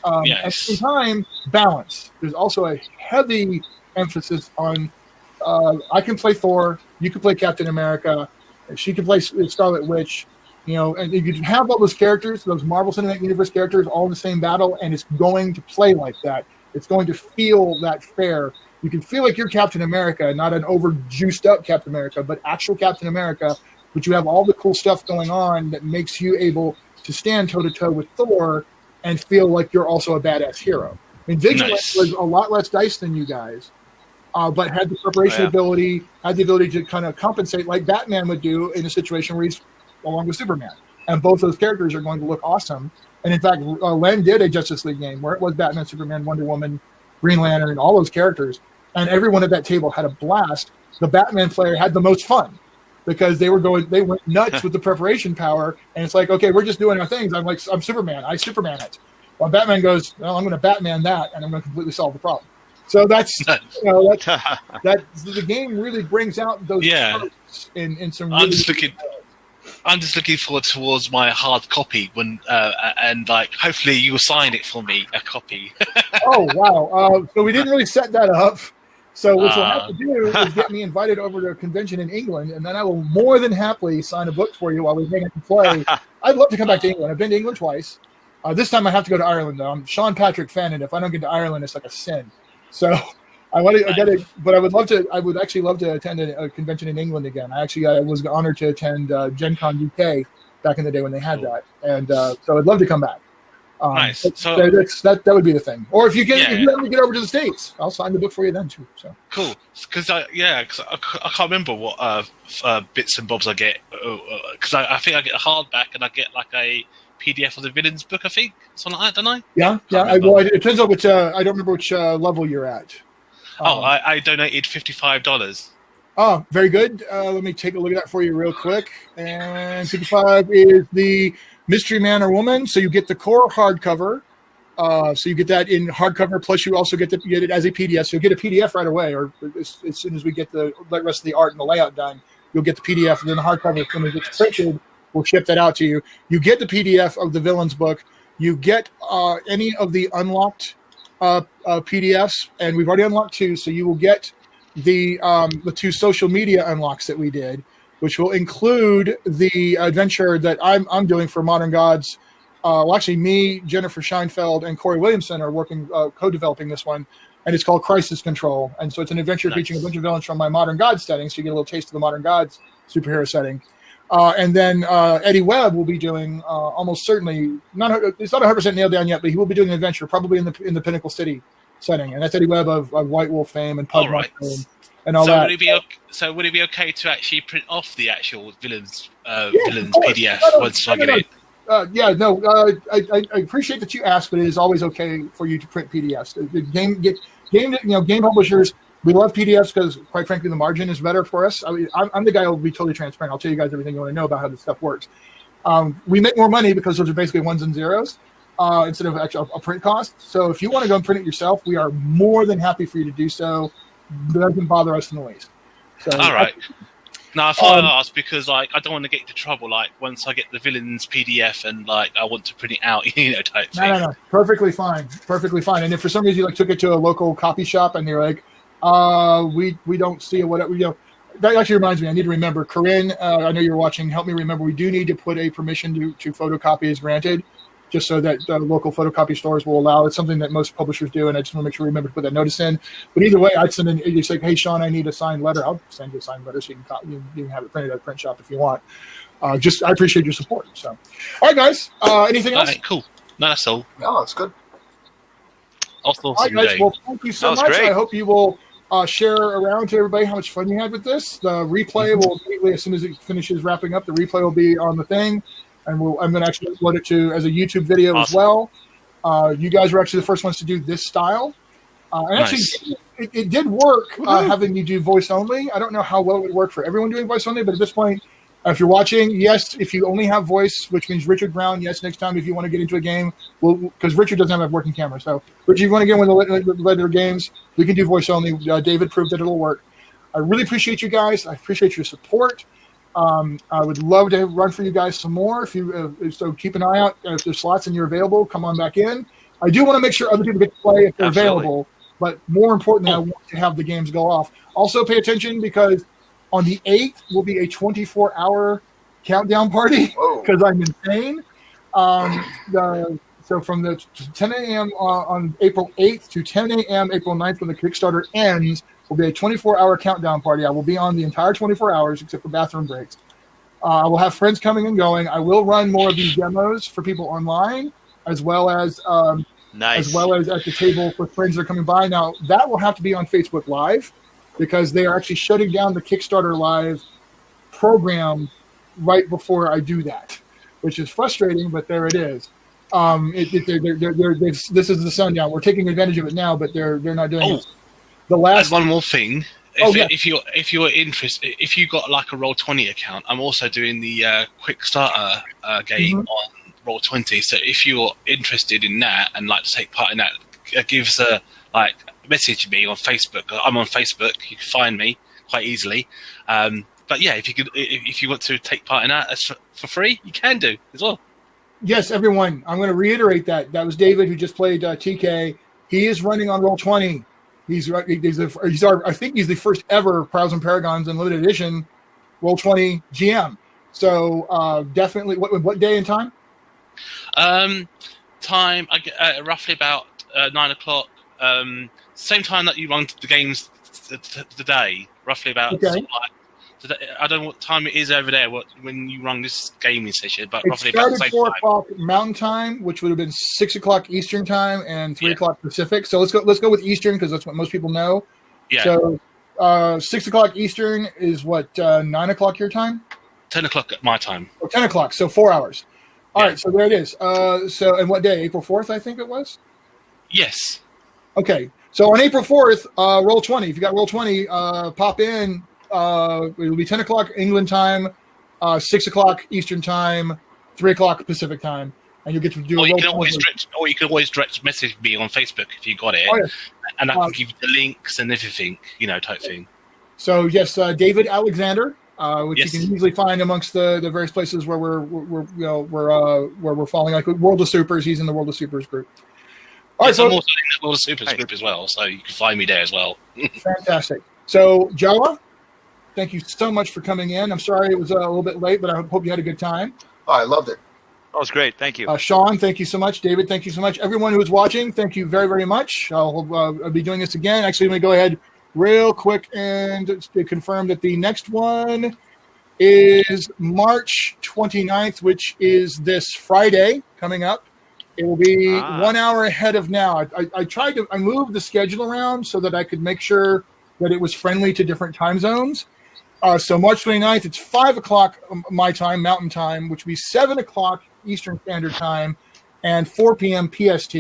At the same time, balance. There's also a heavy emphasis on I can play Thor, you can play Captain America, she can play Scarlet Witch, and you can have all those characters, those Marvel Cinematic Universe characters, all in the same battle, and it's going to play like that. It's going to feel that fair. You can feel like you're Captain America, not an over-juiced up Captain America, but actual Captain America, but you have all the cool stuff going on that makes you able to stand toe-to-toe with Thor and feel like you're also a badass hero. I mean, Vigilant was a lot less dice than you guys, but had the preparation ability, had the ability to kind of compensate like Batman would do in a situation where he's along with Superman. And both those characters are going to look awesome. And in fact, Len did a Justice League game where it was Batman, Superman, Wonder Woman, Green Lantern, and all those characters. And everyone at that table had a blast. The Batman player had the most fun because they went nuts with the preparation power. And it's like, okay, we're just doing our things. I'm Superman. I Superman it. While Batman goes, well, I'm going to Batman that, and I'm going to completely solve the problem. So that's the game really brings out those in some. I'm just looking forward towards my hard copy when and hopefully you will sign it for me, a copy. Oh wow! So we didn't really set that up. So what you'll have to do is get me invited over to a convention in England, and then I will more than happily sign a book for you while we hang out and play. I'd love to come back to England. I've been to England twice. This time I have to go to Ireland though. I'm Sean Patrick fan, and if I don't get to Ireland, it's like a sin. So I got it, but I would love to. I would actually love to attend a convention in England again. I was honored to attend Gen Con UK back in the day when they had that, and so I'd love to come back. Nice. So that would be the thing. Or if you let me get over to the States, I'll sign the book for you then too. So cool. Because I can't remember what bits and bobs I get. Because I think I get a hardback and I get like a PDF of the villains book. I think something like that, don't I? Yeah. It depends on which. I don't remember which level you're at. I donated $55. Oh, very good. Let me take a look at that for you real quick. And 55 is the Mystery Man or Woman. So you get the core hardcover. So you get that in hardcover, plus you also get it as a PDF. So you get a PDF right away, or as soon as we get the rest of the art and the layout done, you'll get the PDF, and then the hardcover, as soon as it's printed, we'll ship that out to you. You get the PDF of the villains book. You get any of the unlocked PDFs, and we've already unlocked 2, so you will get the 2 social media unlocks that we did, which will include the adventure that I'm doing for Modern Gods. Well, actually, me, Jennifer Scheinfeld, and Corey Williamson are working co-developing this one, and it's called Crisis Control. And so it's an adventure featuring a bunch of villains from my Modern Gods setting, so you get a little taste of the Modern Gods superhero setting. And then Eddie Webb will be doing almost certainly it's not 100% nailed down yet, but he will be doing an adventure probably in the Pinnacle City setting, and that's Eddie Webb of White Wolf fame and Pug fame and all that. Would it be okay to actually print off the actual villains PDF once I get it? I appreciate that you asked, but it is always okay for you to print PDFs. Game publishers. We love PDFs because, quite frankly, the margin is better for us. I'm the guy who will be totally transparent. I'll tell you guys everything you want to know about how this stuff works. We make more money because those are basically ones and zeros instead of actually a print cost. So if you want to go and print it yourself, we are more than happy for you to do so. It doesn't bother us in the least. So, all right. Now, I thought I'd ask because, I don't want to get into trouble. Once I get the villains PDF and I want to print it out, type thing. No, perfectly fine. And if for some reason you took it to a local copy shop and they're like, we don't see whatever, that actually reminds me, I need to remember, Corinne, I know you're watching, help me remember, we do need to put a permission to photocopy as granted, just so that local photocopy stores will allow. It's something that most publishers do, and I just want to make sure we remember to put that notice in. But either way, I'd send in, you say, hey, Shawn, I need a signed letter. I'll send you a signed letter so you can have it printed at a print shop if you want. I appreciate your support. So, all right, guys, anything else? All right, cool. No, that's all. No, that's good. Awesome. All right, guys, well, thank you so much. Great. I hope you will share around to everybody how much fun you had with this. The replay will immediately, as soon as it finishes wrapping up, the replay will be on the thing, and I'm going to actually upload it as a YouTube video as well. You guys were actually the first ones to do this style. And nice. Actually, it did work having you do voice only. I don't know how well it would work for everyone doing voice only, but at this point, if you're watching, yes, if you only have voice, which means Richard Brown, yes, next time if you want to get into a game, because Richard doesn't have a working camera. So, Richard, if you want to get one of the later games, we can do voice only. David proved that it'll work. I really appreciate you guys. I appreciate your support. I would love to run for you guys some more. So keep an eye out. If there's slots and you're available, come on back in. I do want to make sure other people get to play if they're available. But more importantly, I want to have the games go off. Also, pay attention because on the 8th will be a 24-hour countdown party because I'm insane. So from the 10 a.m. On April 8th to 10 a.m. April 9th when the Kickstarter ends will be a 24-hour countdown party. I will be on the entire 24 hours except for bathroom breaks. I will have friends coming and going. I will run more of these demos for people online as well as as well as at the table for friends that are coming by. Now, that will have to be on Facebook Live because they are actually shutting down the Kickstarter Live program right before I do that, which is frustrating, but there it is. This is the sundown. We're taking advantage of it now, but they're not doing it. There's one more thing. If you're interested, if you got like a Roll20 account, I'm also doing the Quickstarter game on Roll20. So if you're interested in that and like to take part in that, gives message me on Facebook. I'm on Facebook. You can find me quite easily. But yeah, if you want to take part in that for free, you can do as well. Yes, everyone. I'm going to reiterate that. That was David who just played TK. He is running on Roll20. I think he's the first ever Prows and Paragons Unlimited Edition Roll20 GM. So definitely, what day and time? Time roughly about 9 o'clock same time that you run the games today, roughly about. Okay. Sort of like, today, I don't know what time it is over there. When you run this gaming session, but It roughly about the started same 4 time. o'clock Mountain Time, which would have been 6 o'clock Eastern Time and 3 o'clock Pacific. So let's go with Eastern because that's what most people know. Yeah. So 6 o'clock Eastern is what 9 o'clock your time? 10 o'clock at my time. Or 10 o'clock. So 4 hours. All right. So there it is. And what day? April 4th, I think it was. Yes. Okay. So on April 4th, roll 20. If you got roll 20, pop in. It'll be 10 o'clock England time, 6 o'clock Eastern time, 3 o'clock Pacific time, and you'll get to do. Or you can always direct message me on Facebook if you got it, and I can give you the links and everything, type thing. So yes, David Alexander, which you can easily find amongst the various places where we're following, like World of Supers. He's in the World of Supers group. All right, I'm also in the World of Supers group as well, so you can find me there as well. Fantastic. So Johua, thank you so much for coming in. I'm sorry it was a little bit late, but I hope you had a good time. Oh, I loved it. That was great. Thank you. Shawn, thank you so much. David, thank you so much. Everyone who is watching, thank you very, very much. I'll be doing this again. Actually, let me go ahead real quick and to confirm that the next one is March 29th, which is this Friday coming up. It will be 1 hour ahead of now. I moved the schedule around so that I could make sure that it was friendly to different time zones. So March 29th, it's 5 o'clock my time, Mountain Time, which would be 7 o'clock Eastern Standard Time, and 4 p.m. PST,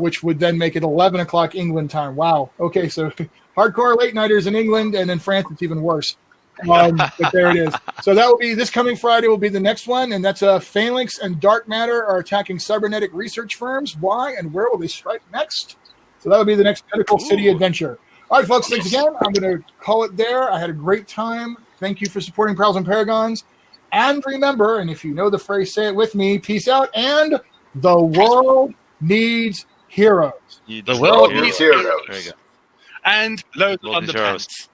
which would then make it 11 o'clock England time. Wow. Okay, so hardcore late-nighters in England, and in France it's even worse. But there it is. So that will be this coming Friday will be the next one, and that's Phalanx and Dark Matter are attacking cybernetic research firms. Why and where will they strike next? So that will be the next Pinnacle City adventure. All right, folks, thanks again. I'm going to call it there. I had a great time. Thank you for supporting Pals and Paragons. And remember, and if you know the phrase, say it with me, peace out, and the world needs heroes. The world needs heroes. There you go. And loads of underpants.